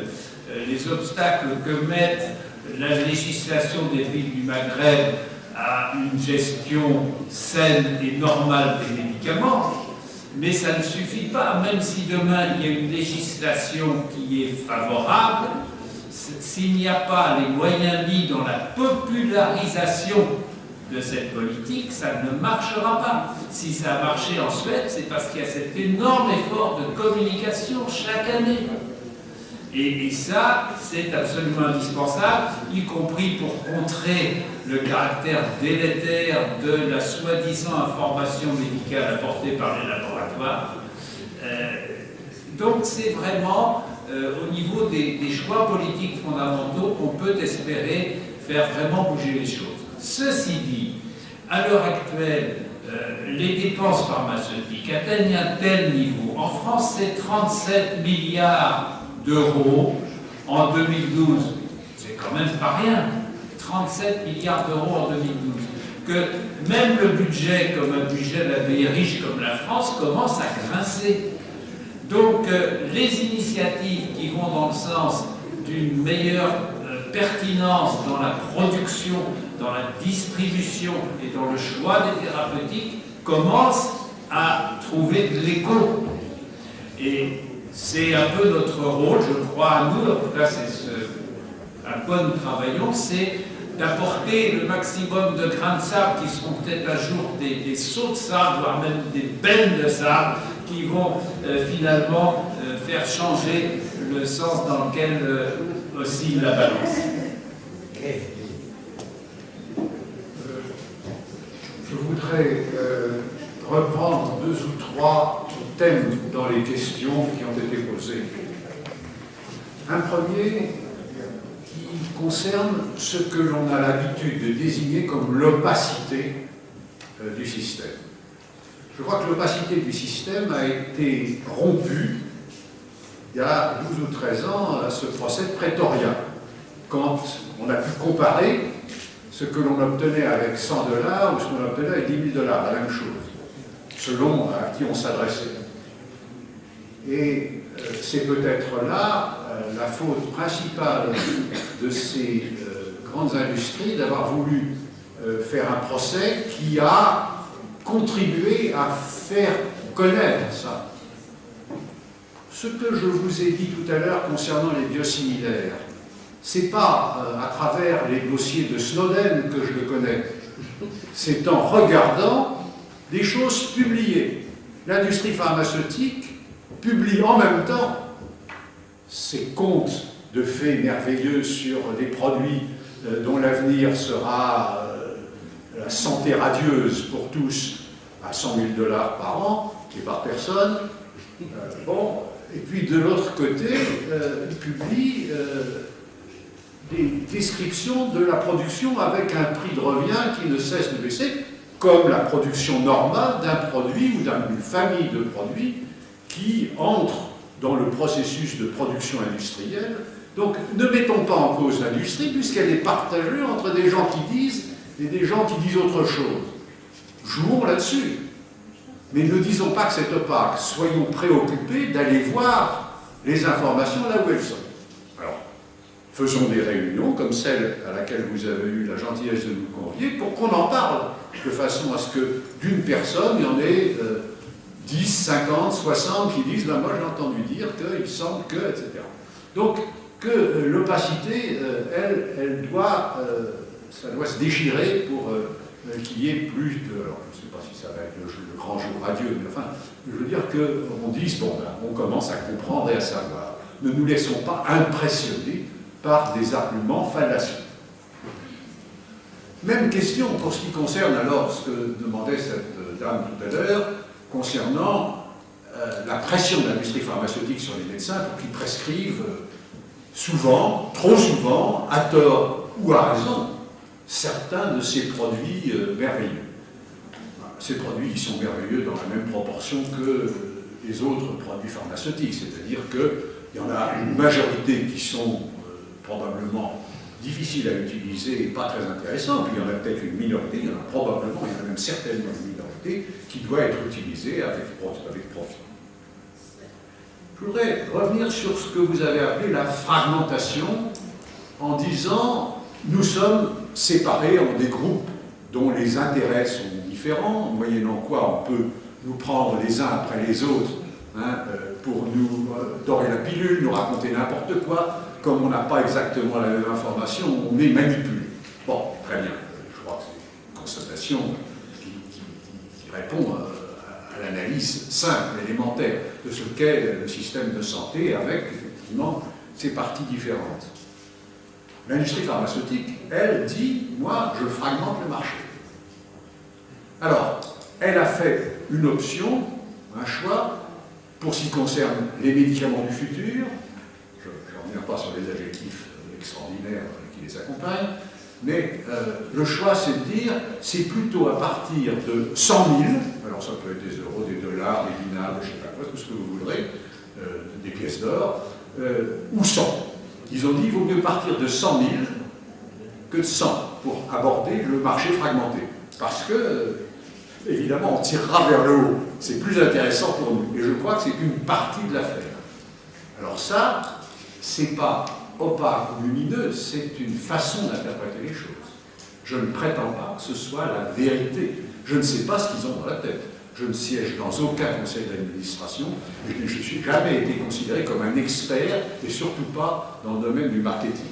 les obstacles que mettent la législation des pays du Maghreb à une gestion saine et normale des médicaments, mais ça ne suffit pas, même si demain il y a une législation qui est favorable, s'il n'y a pas les moyens mis dans la popularisation de cette politique, ça ne marchera pas. Si ça a marché en Suède, c'est parce qu'il y a cet énorme effort de communication chaque année. Et ça, c'est absolument indispensable, y compris pour contrer le caractère délétère de la soi-disant information médicale apportée par les laboratoires. Donc c'est vraiment, au niveau des choix politiques fondamentaux, qu'on peut espérer faire vraiment bouger les choses. Ceci dit, à l'heure actuelle, les dépenses pharmaceutiques atteignent un tel niveau. En France, c'est 37 milliards d'euros en 2012. C'est quand même pas rien. 37 milliards d'euros en 2012. Que même le budget, comme un budget d'un pays riche comme la France, commence à grincer. Donc, les initiatives qui vont dans le sens d'une meilleure pertinence dans la production, dans la distribution et dans le choix des thérapeutiques commencent à trouver de l'écho. Et c'est un peu notre rôle, je crois, à nous, en tout cas c'est à quoi nous travaillons, c'est d'apporter le maximum de grains de sable qui seront peut-être un jour des seaux de sable, voire même des bennes de sable, qui vont finalement faire changer le sens dans lequel oscille la balance. Je voudrais reprendre 2 ou 3 thèmes dans les questions qui ont été posées. Un premier qui concerne ce que l'on a l'habitude de désigner comme l'opacité du système. Je crois que l'opacité du système a été rompue il y a 12 ou 13 ans à ce procès de Pretoria, quand on a pu comparer ce que l'on obtenait avec 100 $ ou ce qu'on obtenait avec 10 000 $, la même chose, selon à qui on s'adressait. Et c'est peut-être là la faute principale de ces grandes industries d'avoir voulu faire un procès qui a contribué à faire connaître ça. Ce que je vous ai dit tout à l'heure concernant les biosimilaires, c'est pas à travers les dossiers de Snowden que je le connais, c'est en regardant des choses publiées. L'industrie pharmaceutique publie en même temps ses contes de fées merveilleux sur des produits dont l'avenir sera la santé radieuse pour tous à 100 000 $ par an et par personne. Bon, et puis de l'autre côté, il publie des descriptions de la production avec un prix de revient qui ne cesse de baisser, comme la production normale d'un produit ou d'une famille de produits qui entrent dans le processus de production industrielle. Donc ne mettons pas en cause l'industrie puisqu'elle est partagée entre des gens qui disent et des gens qui disent autre chose. Jouons là-dessus. Mais ne disons pas que c'est opaque. Soyons préoccupés d'aller voir les informations là où elles sont. Alors, faisons des réunions comme celle à laquelle vous avez eu la gentillesse de nous convier pour qu'on en parle, de façon à ce que d'une personne, il y en ait 10, 50, 60 qui disent ben, « moi j'ai entendu dire qu'il semble que… » etc. Donc, que l'opacité, elle doit… ça doit se déchirer pour qu'il y ait plus de… Alors, je ne sais pas si ça va être le grand jour radieux, mais enfin, je veux dire qu'on dise, bon, ben, on commence à comprendre et à savoir. Ne nous laissons pas impressionner par des arguments fallacieux. Même question pour ce qui concerne alors ce que demandait cette dame tout à l'heure, concernant la pression de l'industrie pharmaceutique sur les médecins pour qu'ils prescrivent souvent, trop souvent, à tort ou à raison, certains de ces produits merveilleux. Ces produits qui sont merveilleux dans la même proportion que les autres produits pharmaceutiques, c'est-à-dire qu'il y en a une majorité qui sont probablement difficile à utiliser et pas très intéressant. Puis il y en a peut-être une minorité, il y en a probablement, il y en a même certainement une minorité qui doit être utilisée avec profit. Je voudrais revenir sur ce que vous avez appelé la fragmentation en disant nous sommes séparés en des groupes dont les intérêts sont différents, moyennant quoi on peut nous prendre les uns après les autres pour nous dorer la pilule, nous raconter n'importe quoi. Comme on n'a pas exactement la même information, on est manipulé. Bon, très bien, je crois que c'est une constatation qui répond à l'analyse simple, élémentaire de ce qu'est le système de santé avec, effectivement, ses parties différentes. L'industrie pharmaceutique, elle, dit, moi, je fragmente le marché. Alors, elle a fait une option, un choix, pour ce qui concerne les médicaments du futur. Je ne reviens pas sur les adjectifs extraordinaires qui les accompagnent, mais le choix, c'est de dire, c'est plutôt à partir de 100 000, alors ça peut être des euros, des dollars, des dinars, je ne sais pas quoi, tout ce que vous voudrez, des pièces d'or, ou 100. Ils ont dit, il vaut mieux partir de 100 000 que de 100 pour aborder le marché fragmenté. Parce que, évidemment, on tirera vers le haut. C'est plus intéressant pour nous. Et je crois que c'est une partie de l'affaire. Alors ça, c'est pas opaque ou lumineux, c'est une façon d'interpréter les choses. Je ne prétends pas que ce soit la vérité. Je ne sais pas ce qu'ils ont dans la tête. Je ne siège dans aucun conseil d'administration et je n'ai jamais été considéré comme un expert et surtout pas dans le domaine du marketing.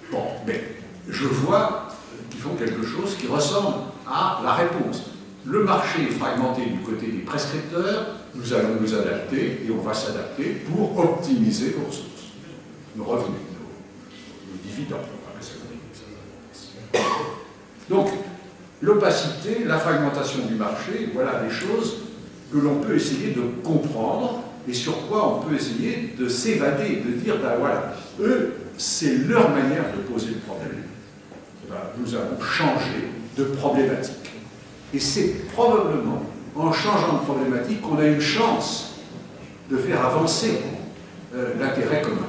Bon, mais je vois qu'ils font quelque chose qui ressemble à la réponse. Le marché est fragmenté du côté des prescripteurs, nous allons nous adapter et on va s'adapter pour optimiser nos ressources, nos revenus, nos dividendes. Donc, l'opacité, la fragmentation du marché, voilà des choses que l'on peut essayer de comprendre et sur quoi on peut essayer de s'évader, de dire, ben voilà, eux, c'est leur manière de poser le problème. Ben, nous avons changé de problématique. Et c'est probablement en changeant de problématique qu'on a une chance de faire avancer l'intérêt commun.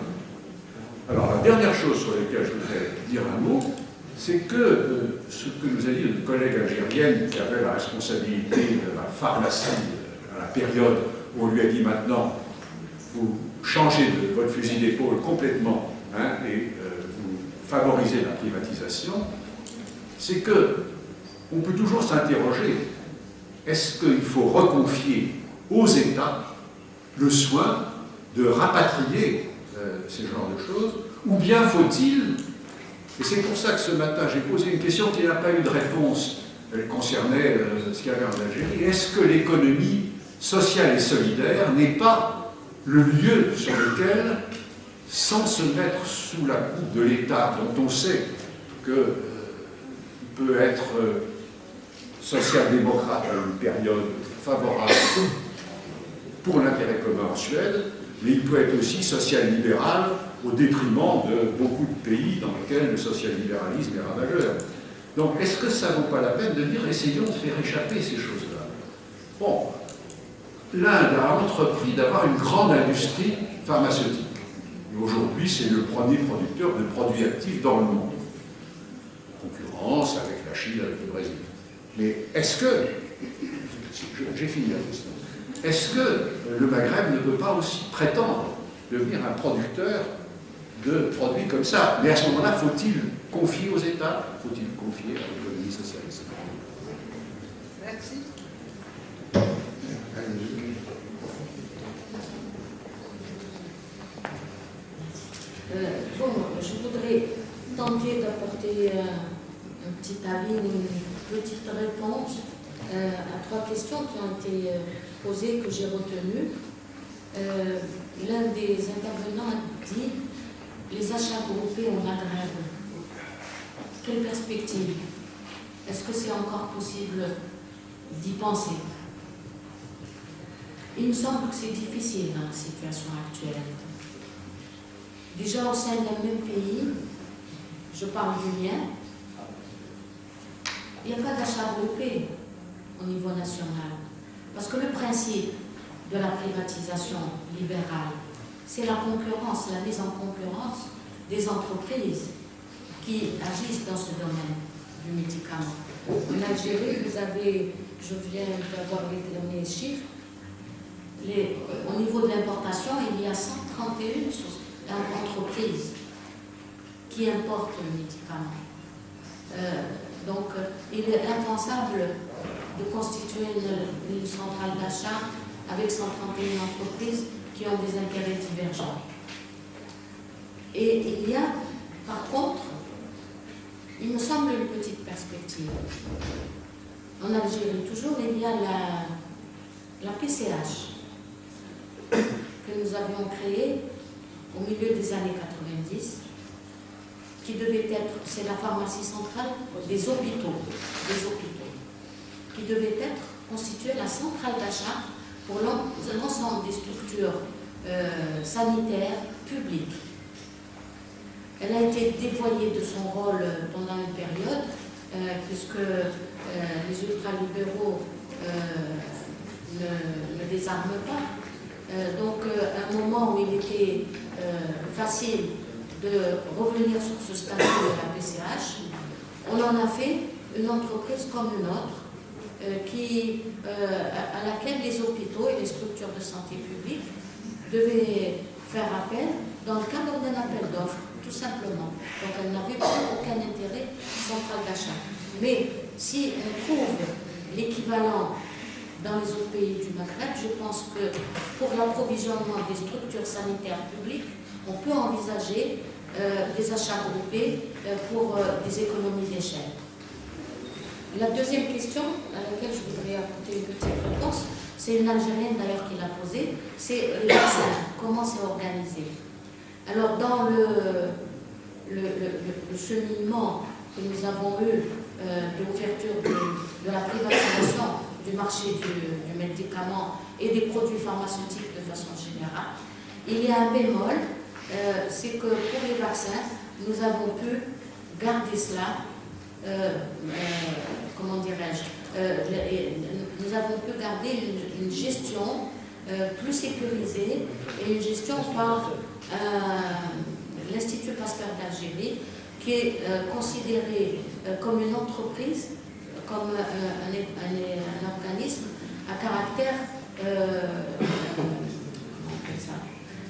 Alors, la dernière chose sur laquelle je voudrais dire un mot, c'est que ce que nous a dit une collègue algérienne qui avait la responsabilité de la pharmacie à la période où on lui a dit maintenant, vous changez de votre fusil d'épaule complètement et vous favorisez la privatisation, c'est que on peut toujours s'interroger, est-ce qu'il faut reconfier aux États le soin de rapatrier ces genres de choses, ou bien faut-il, et c'est pour ça que ce matin j'ai posé une question qui n'a pas eu de réponse, elle concernait ce qu'il y avait en Algérie, est-ce que l'économie sociale et solidaire n'est pas le lieu sur lequel, sans se mettre sous la coupe de l'État, dont on sait qu'il peut être social-démocrate à une période favorable pour l'intérêt commun en Suède, mais il peut être aussi social-libéral au détriment de beaucoup de pays dans lesquels le social-libéralisme est ravageur. Donc, est-ce que ça ne vaut pas la peine de dire essayons de faire échapper ces choses-là? Bon, l'Inde a entrepris d'avoir une grande industrie pharmaceutique. Et aujourd'hui, c'est le premier producteur de produits actifs dans le monde. En concurrence avec la Chine, avec le Brésil. Mais est-ce que, j'ai fini la question, est-ce que le Maghreb ne peut pas aussi prétendre devenir un producteur de produits comme ça? Mais à ce moment-là, faut-il confier aux États? Faut-il confier à l'économie socialiste? Merci. Bon, je voudrais tenter d'apporter un petit avis, une petite réponse à trois questions qui ont été posées, que j'ai retenues. L'un des intervenants a dit les achats groupés en Maghreb. Quelle perspective? Est-ce que c'est encore possible d'y penser? Il me semble que c'est difficile dans la situation actuelle. Déjà au sein d'un même pays, je parle du mien, il n'y a pas d'achat groupé au niveau national. Parce que le principe de la privatisation libérale, c'est la concurrence, la mise en concurrence des entreprises. qui agissent dans ce domaine du médicament. En Algérie, vous avez, je viens d'avoir les derniers chiffres, au niveau de l'importation, il y a 131 entreprises qui importent le médicament. Donc, il est impensable de constituer une centrale d'achat avec 131 entreprises qui ont des intérêts divergents. Et il y a, par contre, il me semble une petite perspective. En Algérie, toujours, il y a la PCH que nous avions créée au milieu des années 90, qui devait être, c'est la pharmacie centrale des hôpitaux, qui devait être constituée la centrale d'achat pour l'ensemble des structures sanitaires publiques. Elle a été dévoyée de son rôle pendant une période, puisque les ultralibéraux ne désarment pas. Donc, à un moment où il était facile de revenir sur ce statut de la PCH, on en a fait une entreprise comme une autre, à laquelle les hôpitaux et les structures de santé publique devaient faire appel dans le cadre d'un appel d'offres, tout simplement. Donc elle n'avait aucun intérêt central d'achat. Mais si on trouve l'équivalent dans les autres pays du Maghreb, je pense que pour l'approvisionnement des structures sanitaires publiques, on peut envisager des achats groupés pour des économies d'échelle. La deuxième question à laquelle je voudrais apporter une petite réponse, c'est une Algérienne d'ailleurs qui l'a posée, c'est les vaccins, comment c'est organisé. Alors dans le cheminement que nous avons eu de l'ouverture de la privatisation du marché du médicament et des produits pharmaceutiques de façon générale, il y a un bémol, c'est que pour les vaccins, nous avons pu garder cela, comment dirais-je, nous avons pu garder une gestion plus sécurisée et une gestion par l'Institut Pasteur d'Algérie, qui est considéré comme une entreprise, comme un organisme à caractère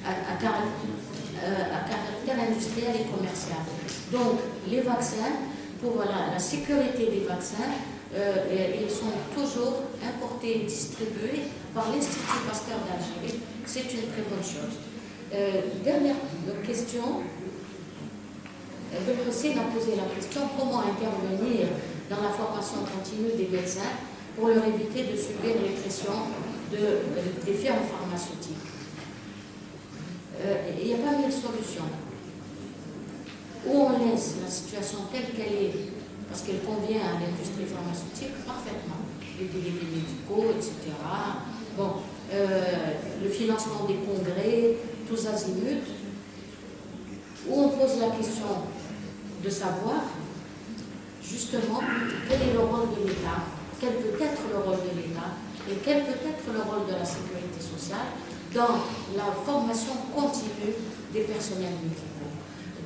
à caractère industriel et commercial. Donc, les vaccins, pour la sécurité des vaccins, ils sont toujours importés et distribués par l'Institut Pasteur d'Algérie. C'est une très bonne chose. Dernière question. Belkacem a posé la question comment intervenir dans la formation continue des médecins pour leur éviter de subir les pressions des firmes pharmaceutiques. Il n'y a pas mille solutions. Ou on laisse la situation telle qu'elle est, parce qu'elle convient à l'industrie pharmaceutique parfaitement, les délégués médicaux, etc. Bon, le financement des congrès, tous azimuts. Ou on pose la question de savoir, justement, quel est le rôle de l'État, quel peut être le rôle de l'État, et quel peut être le rôle de la sécurité sociale dans la formation continue des personnels médicaux.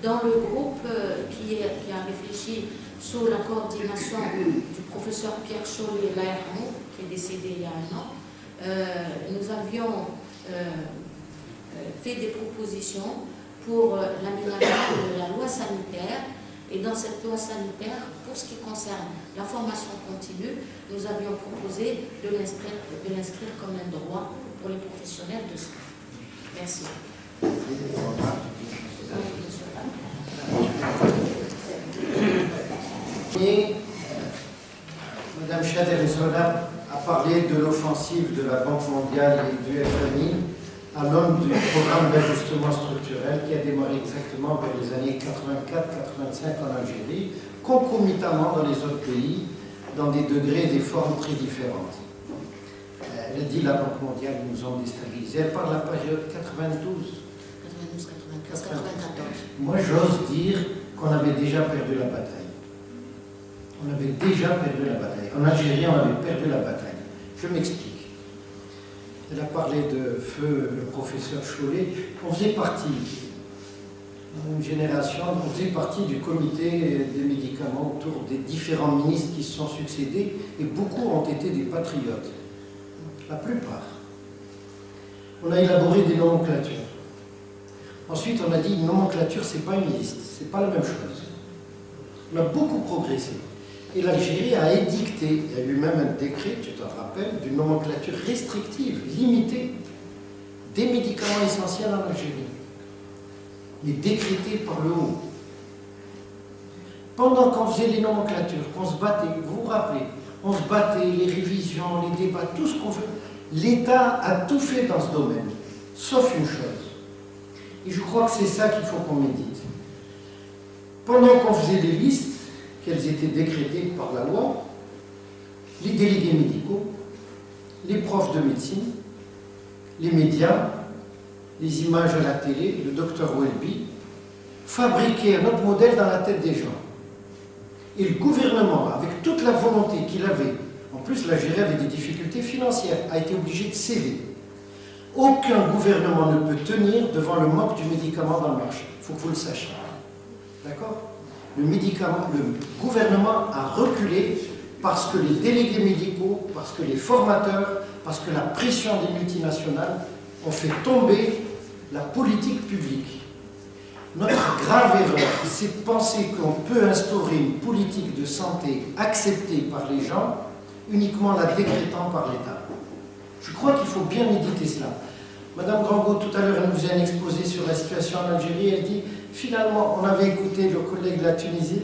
Dans le groupe qui a réfléchi sous la coordination du professeur Pierre Chollet, l'ARMO, qui est décédé il y a un an, nous avions fait des propositions pour l'aménagement de la loi sanitaire. Et dans cette loi sanitaire, pour ce qui concerne la formation continue, nous avions proposé de l'inscrire comme un droit pour les professionnels de santé. Merci. Madame Chader Sola a parlé de l'offensive de la Banque mondiale et du FMI à l'aune du programme d'ajustement structurel qui a démarré exactement vers les années 84-85 en Algérie, concomitamment dans les autres pays, dans des degrés et des formes très différentes. Elle a dit la Banque mondiale nous ont déstabilisés. Elle parle de la période 92. 94. Moi, j'ose dire qu'on avait déjà perdu la bataille. On avait déjà perdu la bataille. En Algérie, on avait perdu la bataille. Je m'explique. Elle a parlé de feu le professeur Chollet. On faisait partie une génération, on faisait partie du comité des médicaments autour des différents ministres qui se sont succédés, et beaucoup ont été des patriotes. La plupart. On a élaboré des nomenclatures. Ensuite, on a dit une nomenclature, c'est pas une liste, c'est pas la même chose. On a beaucoup progressé. Et l'Algérie a édicté, il y a eu même un décret, tu t'en rappelles, d'une nomenclature restrictive, limitée, des médicaments essentiels en Algérie, mais décrétée par le haut. Pendant qu'on faisait les nomenclatures, qu'on se battait, vous vous rappelez, on se battait, les révisions, les débats, tout ce qu'on veut, l'État a tout fait dans ce domaine, sauf une chose. Et je crois que c'est ça qu'il faut qu'on médite. Pendant qu'on faisait les listes, qu'elles étaient décrétées par la loi, les délégués médicaux, les profs de médecine, les médias, les images à la télé, le docteur Welby, fabriquaient un autre modèle dans la tête des gens. Et le gouvernement, avec toute la volonté qu'il avait, en plus l'Algérie avait des difficultés financières, a été obligé de céder. Aucun gouvernement ne peut tenir devant le manque du médicament dans le marché. Il faut que vous le sachiez. D'accord ? Le gouvernement a reculé parce que les délégués médicaux, parce que les formateurs, parce que la pression des multinationales ont fait tomber la politique publique. Notre grave erreur, c'est de penser qu'on peut instaurer une politique de santé acceptée par les gens uniquement la décrétant par l'État. Je crois qu'il faut bien méditer cela. Madame Grangot, tout à l'heure, elle nous faisait un exposé sur la situation en Algérie. Elle dit, finalement, on avait écouté le collègue de la Tunisie,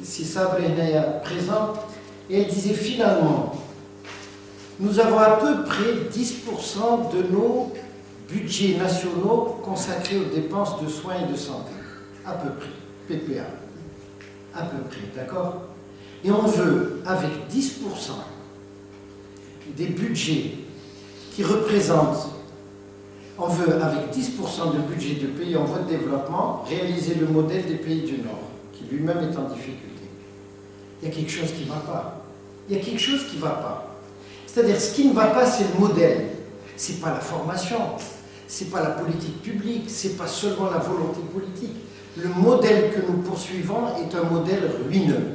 Sissa Brehneya, présent, et elle disait, finalement, nous avons à peu près 10% de nos budgets nationaux consacrés aux dépenses de soins et de santé. À peu près. PPA. À peu près, d'accord ? Et on veut, avec 10% des budgets qui représentent, on veut, avec 10% de budget de pays en voie de développement, réaliser le modèle des pays du Nord, qui lui-même est en difficulté. Il y a quelque chose qui ne va pas. Il y a quelque chose qui ne va pas. C'est-à-dire, ce qui ne va pas, c'est le modèle. Ce n'est pas la formation, ce n'est pas la politique publique, ce n'est pas seulement la volonté politique. Le modèle que nous poursuivons est un modèle ruineux.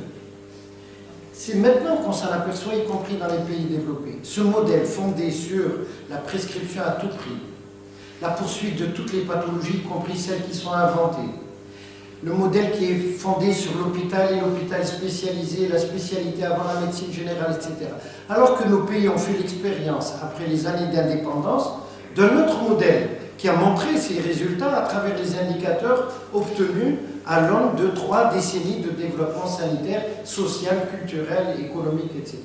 C'est maintenant qu'on s'en aperçoit, y compris dans les pays développés. Ce modèle fondé sur la prescription à tout prix, la poursuite de toutes les pathologies, y compris celles qui sont inventées, le modèle qui est fondé sur l'hôpital et l'hôpital spécialisé, la spécialité avant la médecine générale, etc. Alors que nos pays ont fait l'expérience, après les années d'indépendance, d'un autre modèle qui a montré ses résultats à travers les indicateurs obtenus à l'aune de 3 décennies de développement sanitaire, social, culturel, économique, etc.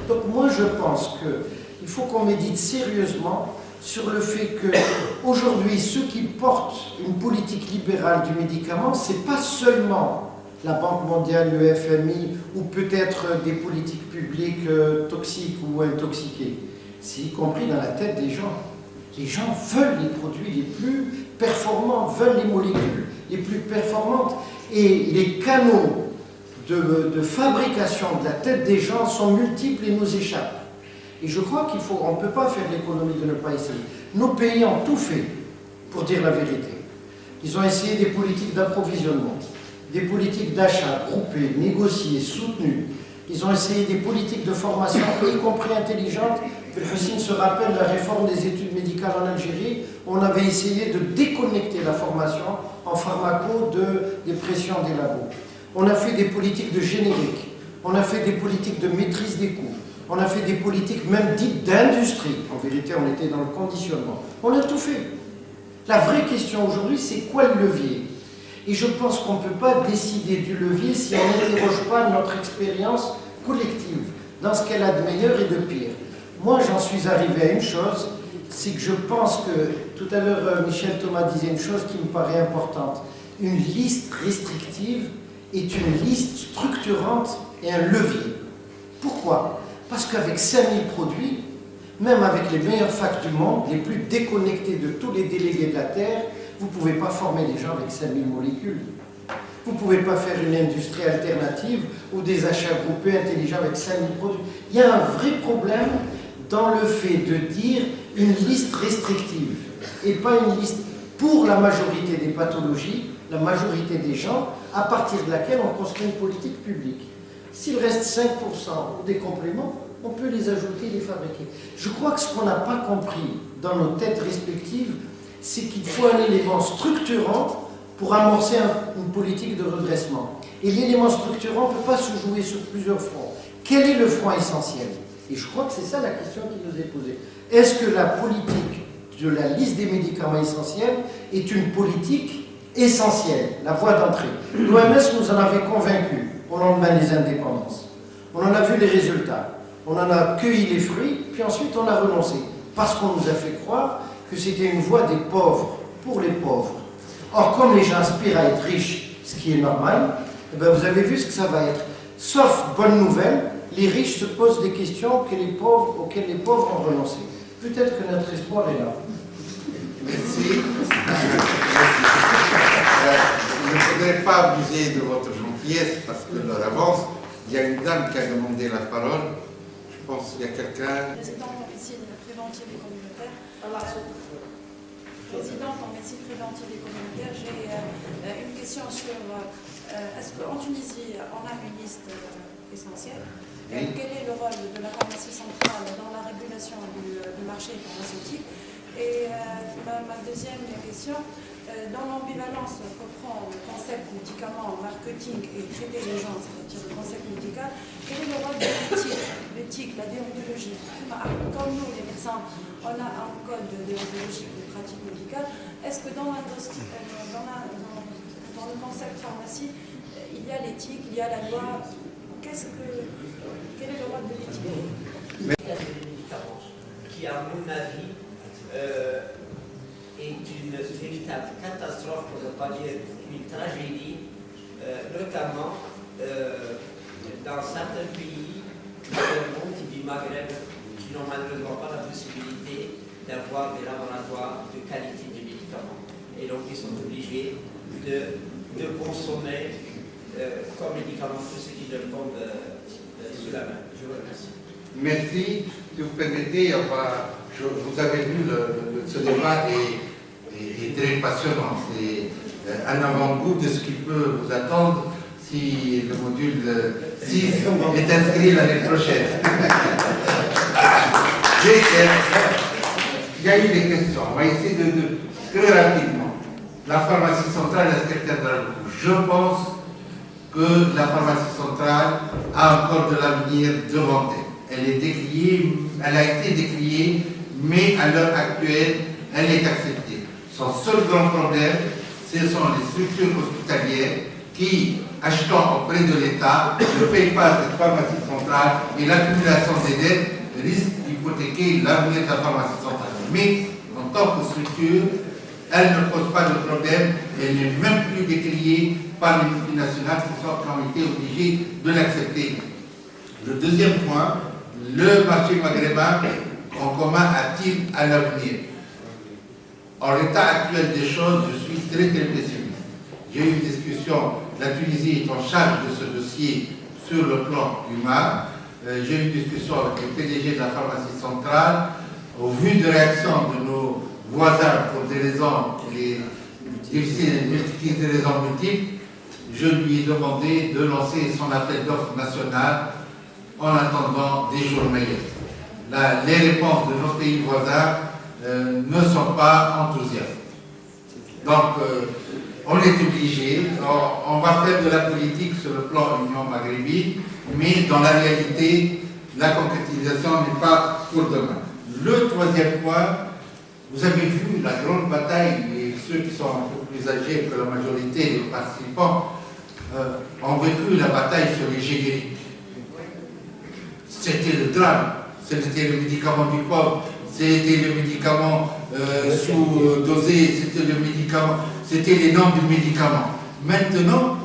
Donc moi je pense qu'il faut qu'on médite sérieusement sur le fait qu'aujourd'hui, ceux qui portent une politique libérale du médicament, ce n'est pas seulement la Banque mondiale, le FMI, ou peut-être des politiques publiques toxiques ou intoxiquées, c'est y compris dans la tête des gens. Les gens veulent les produits les plus performants, veulent les molécules les plus performantes, et les canaux de fabrication de la tête des gens sont multiples et nous échappent. Et je crois qu'on ne peut pas faire l'économie de ne pas essayer. Nos pays ont tout fait, pour dire la vérité. Ils ont essayé des politiques d'approvisionnement, des politiques d'achat groupées, négociées, soutenues. Ils ont essayé des politiques de formation, y compris intelligentes. Hussein se rappelle la réforme des études médicales en Algérie. On avait essayé de déconnecter la formation en pharmaco des pressions des labos. On a fait des politiques de générique. On a fait des politiques de maîtrise des coûts. On a fait des politiques même dites d'industrie. En vérité, on était dans le conditionnement. On a tout fait. La vraie question aujourd'hui, c'est quoi le levier? Et je pense qu'on ne peut pas décider du levier si on n'interroge pas notre expérience collective, dans ce qu'elle a de meilleur et de pire. Moi, j'en suis arrivé à une chose, c'est que je pense que, tout à l'heure, Michel Thomas disait une chose qui me paraît importante. Une liste restrictive est une liste structurante et un levier. Pourquoi? Parce qu'avec 5000 produits, même avec les meilleures facs du monde, les plus déconnectés de tous les délégués de la Terre, vous ne pouvez pas former des gens avec 5000 molécules. Vous ne pouvez pas faire une industrie alternative ou des achats groupés intelligents avec 5000 produits. Il y a un vrai problème dans le fait de dire une liste restrictive et pas une liste pour la majorité des pathologies. la majorité des gens, à partir de laquelle on construit une politique publique. S'il reste 5% ou des compléments, on peut les ajouter, les fabriquer. Je crois que ce qu'on n'a pas compris dans nos têtes respectives, c'est qu'il faut un élément structurant pour amorcer une politique de redressement. Et l'élément structurant ne peut pas se jouer sur plusieurs fronts. Quel est le front essentiel? Et je crois que c'est ça la question qui nous est posée. Est-ce que la politique de la liste des médicaments essentiels est une politique essentielle, la voie d'entrée? L'OMS nous en avait convaincus au lendemain des indépendances. On en a vu les résultats. On en a cueilli les fruits, puis ensuite on a renoncé. Parce qu'on nous a fait croire que c'était une voie des pauvres, pour les pauvres. Or, comme les gens aspirent à être riches, ce qui est normal, eh bien, vous avez vu ce que ça va être. Sauf, bonne nouvelle, les riches se posent des questions auxquelles les pauvres ont renoncé. Peut-être que notre espoir est là. Merci. Je ne voudrais pas abuser de votre gentillesse parce que l'heure avance. Il y a une dame qui a demandé la parole. Je pense qu'il y a quelqu'un. Présidente en médecine préventive et communautaire. Présidente en médecine préventive et communautaire, j'ai une question sur est-ce qu'en Tunisie, on a une liste essentielle? Oui. Quel est le rôle de la pharmacie centrale dans la régulation du marché pharmaceutique? Et ma deuxième question, dans l'ambivalence que prend le concept médicament, marketing et traiter les gens, c'est-à-dire le concept médical, quel est le rôle de l'éthique, la déontologie? Comme nous, les médecins, on a un code déontologique de pratique médicale. Est-ce que dans le concept pharmacie, il y a l'éthique, il y a la loi? Quel est le rôle de l'éthique? Il y a des médicaments qui, à mon avis, est une véritable catastrophe, pour ne pas dire une tragédie, notamment dans certains pays du monde, du Maghreb, qui n'ont malheureusement pas la possibilité d'avoir des laboratoires de qualité des médicaments. Et donc ils sont obligés de consommer comme médicament tout ce qui leur tombe sous la main. Je vous remercie. Merci. Si vous permettez, vous avez vu ce débat est très passionnant. C'est un avant-goût de ce qui peut vous attendre si le module 6 est inscrit l'année prochaine. Il y a eu des questions. On va essayer de très rapidement. La pharmacie centrale, est-ce qu'elle tiendra le coup? Je pense que la pharmacie centrale a encore de l'avenir devant elle. Elle est décriée, elle a été décriée, mais à l'heure actuelle, elle est acceptée. Son seul grand problème, ce sont les structures hospitalières qui, achetant auprès de l'État, ne payent pas cette pharmacie centrale et l'accumulation des dettes risque d'hypothéquer l'avenir de la pharmacie centrale. Mais, en tant que structure, elle ne pose pas de problème, elle n'est même plus décriée par les multinationales qui ont été obligées de l'accepter. Le deuxième point, le marché maghrébin en commun a-t-il à l'avenir? En l'état actuel des choses, je suis très pessimiste. J'ai eu une discussion, la Tunisie est en charge de ce dossier sur le plan humain. J'ai eu une discussion avec le PDG de la pharmacie centrale. Au vu de réaction de nos voisins pour des raisons difficiles, des raisons multiples, je lui ai demandé de lancer son appel d'offres national en attendant des jours meilleurs. Les réponses de nos pays voisins ne sont pas enthousiastes. Donc, on est obligé, on va faire de la politique sur le plan Union maghrébine, mais dans la réalité, la concrétisation n'est pas pour demain. Le troisième point, vous avez vu la grande bataille, et ceux qui sont un peu plus âgés que la majorité des participants ont vécu la bataille sur les génériques. C'était le drame, c'était le médicament du pauvre, c'était le médicament sous-dosé, c'était les noms du médicament. Maintenant,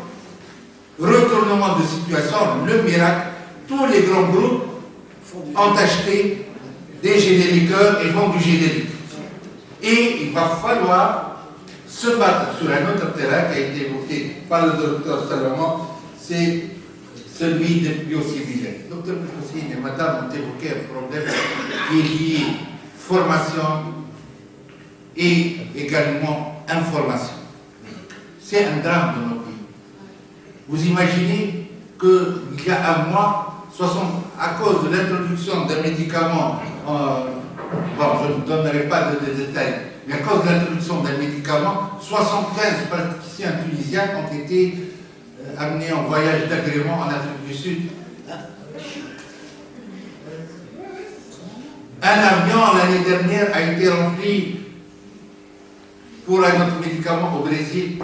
retournement de situation, le miracle, tous les grands groupes ont acheté des génériqueurs et vendent du générique. Et il va falloir se battre sur un autre terrain qui a été évoqué par le docteur Salomon, c'est celui des biosimilaires. Docteur Boussine et madame ont évoqué un problème qui est lié formation et également information. c'est un drame de nos pays. Vous imaginez qu'il y a un mois, à cause de l'introduction d'un médicament, bon, je ne donnerai pas de détails, mais à cause de l'introduction d'un médicament, 75 praticiens tunisiens ont été amenés en voyage d'agrément en Afrique du Sud. Un avion l'année dernière a été rempli pour un autre médicament au Brésil.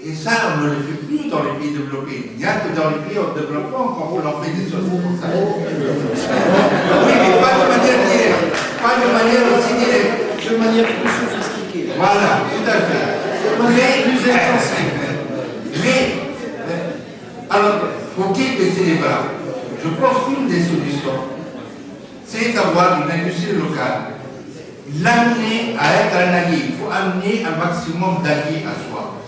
Et ça, on ne le fait plus dans les pays développés. Il n'y a que dans les pays en développement qu'on l'en fait des choses comme ça. Oui, mais pas de manière directe. Pas de manière aussi directe. De manière plus sophistiquée. Voilà, tout à fait. De manière plus intensive. Mais, alors, faut-il baisser les bras? Je pense qu'une des solutions, c'est d'avoir une industrie locale, l'amener à être un allié. Il faut amener un maximum d'alliés à soi.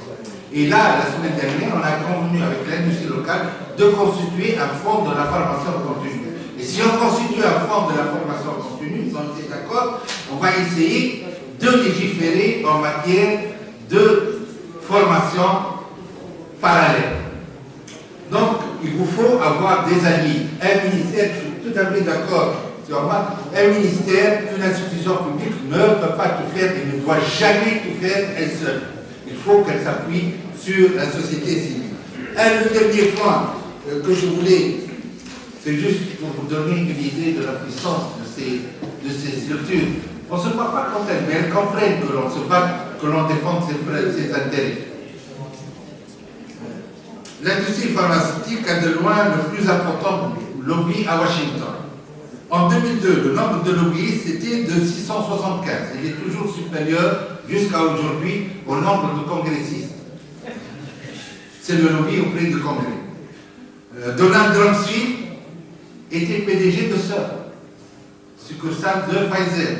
Et là, la semaine dernière, on a convenu avec l'industrie locale de constituer un fonds de la formation continue. Et si on constitue un fonds de la formation continue, ils ont été d'accord, on va essayer de légiférer en matière de formation parallèle. Donc, il vous faut avoir des alliés. Un ministère, je suis tout à fait d'accord sur moi, un ministère, une institution publique ne peut pas tout faire et ne doit jamais tout faire elle seule. Il faut qu'elle s'appuie sur la société civile. Le dernier point que je voulais, c'est juste pour vous donner une idée de la puissance de ces structures. On ne se bat pas contre elles, mais elles comprennent que l'on se bat, que l'on défend ses intérêts. L'industrie pharmaceutique a de loin le plus important lobby à Washington. En 2002, le nombre de lobbyistes était de 675. Il est toujours supérieur jusqu'à aujourd'hui au nombre de congressistes. C'est le lobby auprès du Congrès. Donald Rumsfeld était PDG de ça, succursale de Pfizer.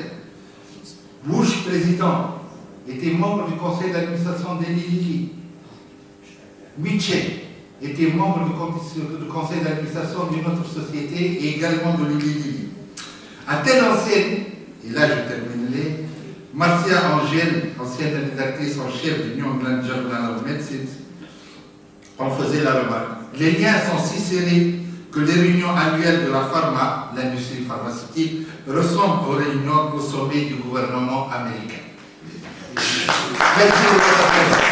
Bush, président, était membre du conseil d'administration d'Eli Lilly. Mitchell était membre du conseil d'administration d'une autre société et également de Eli Lilly. À telle enseigne, et là je terminerai, Marcia Angel, ancienne rédactrice en chef du New England Journal of Medicine, on faisait la remarque. Les liens sont si serrés que les réunions annuelles de la pharma, l'industrie pharmaceutique, ressemblent aux réunions au sommet du gouvernement américain. Merci de votre attention.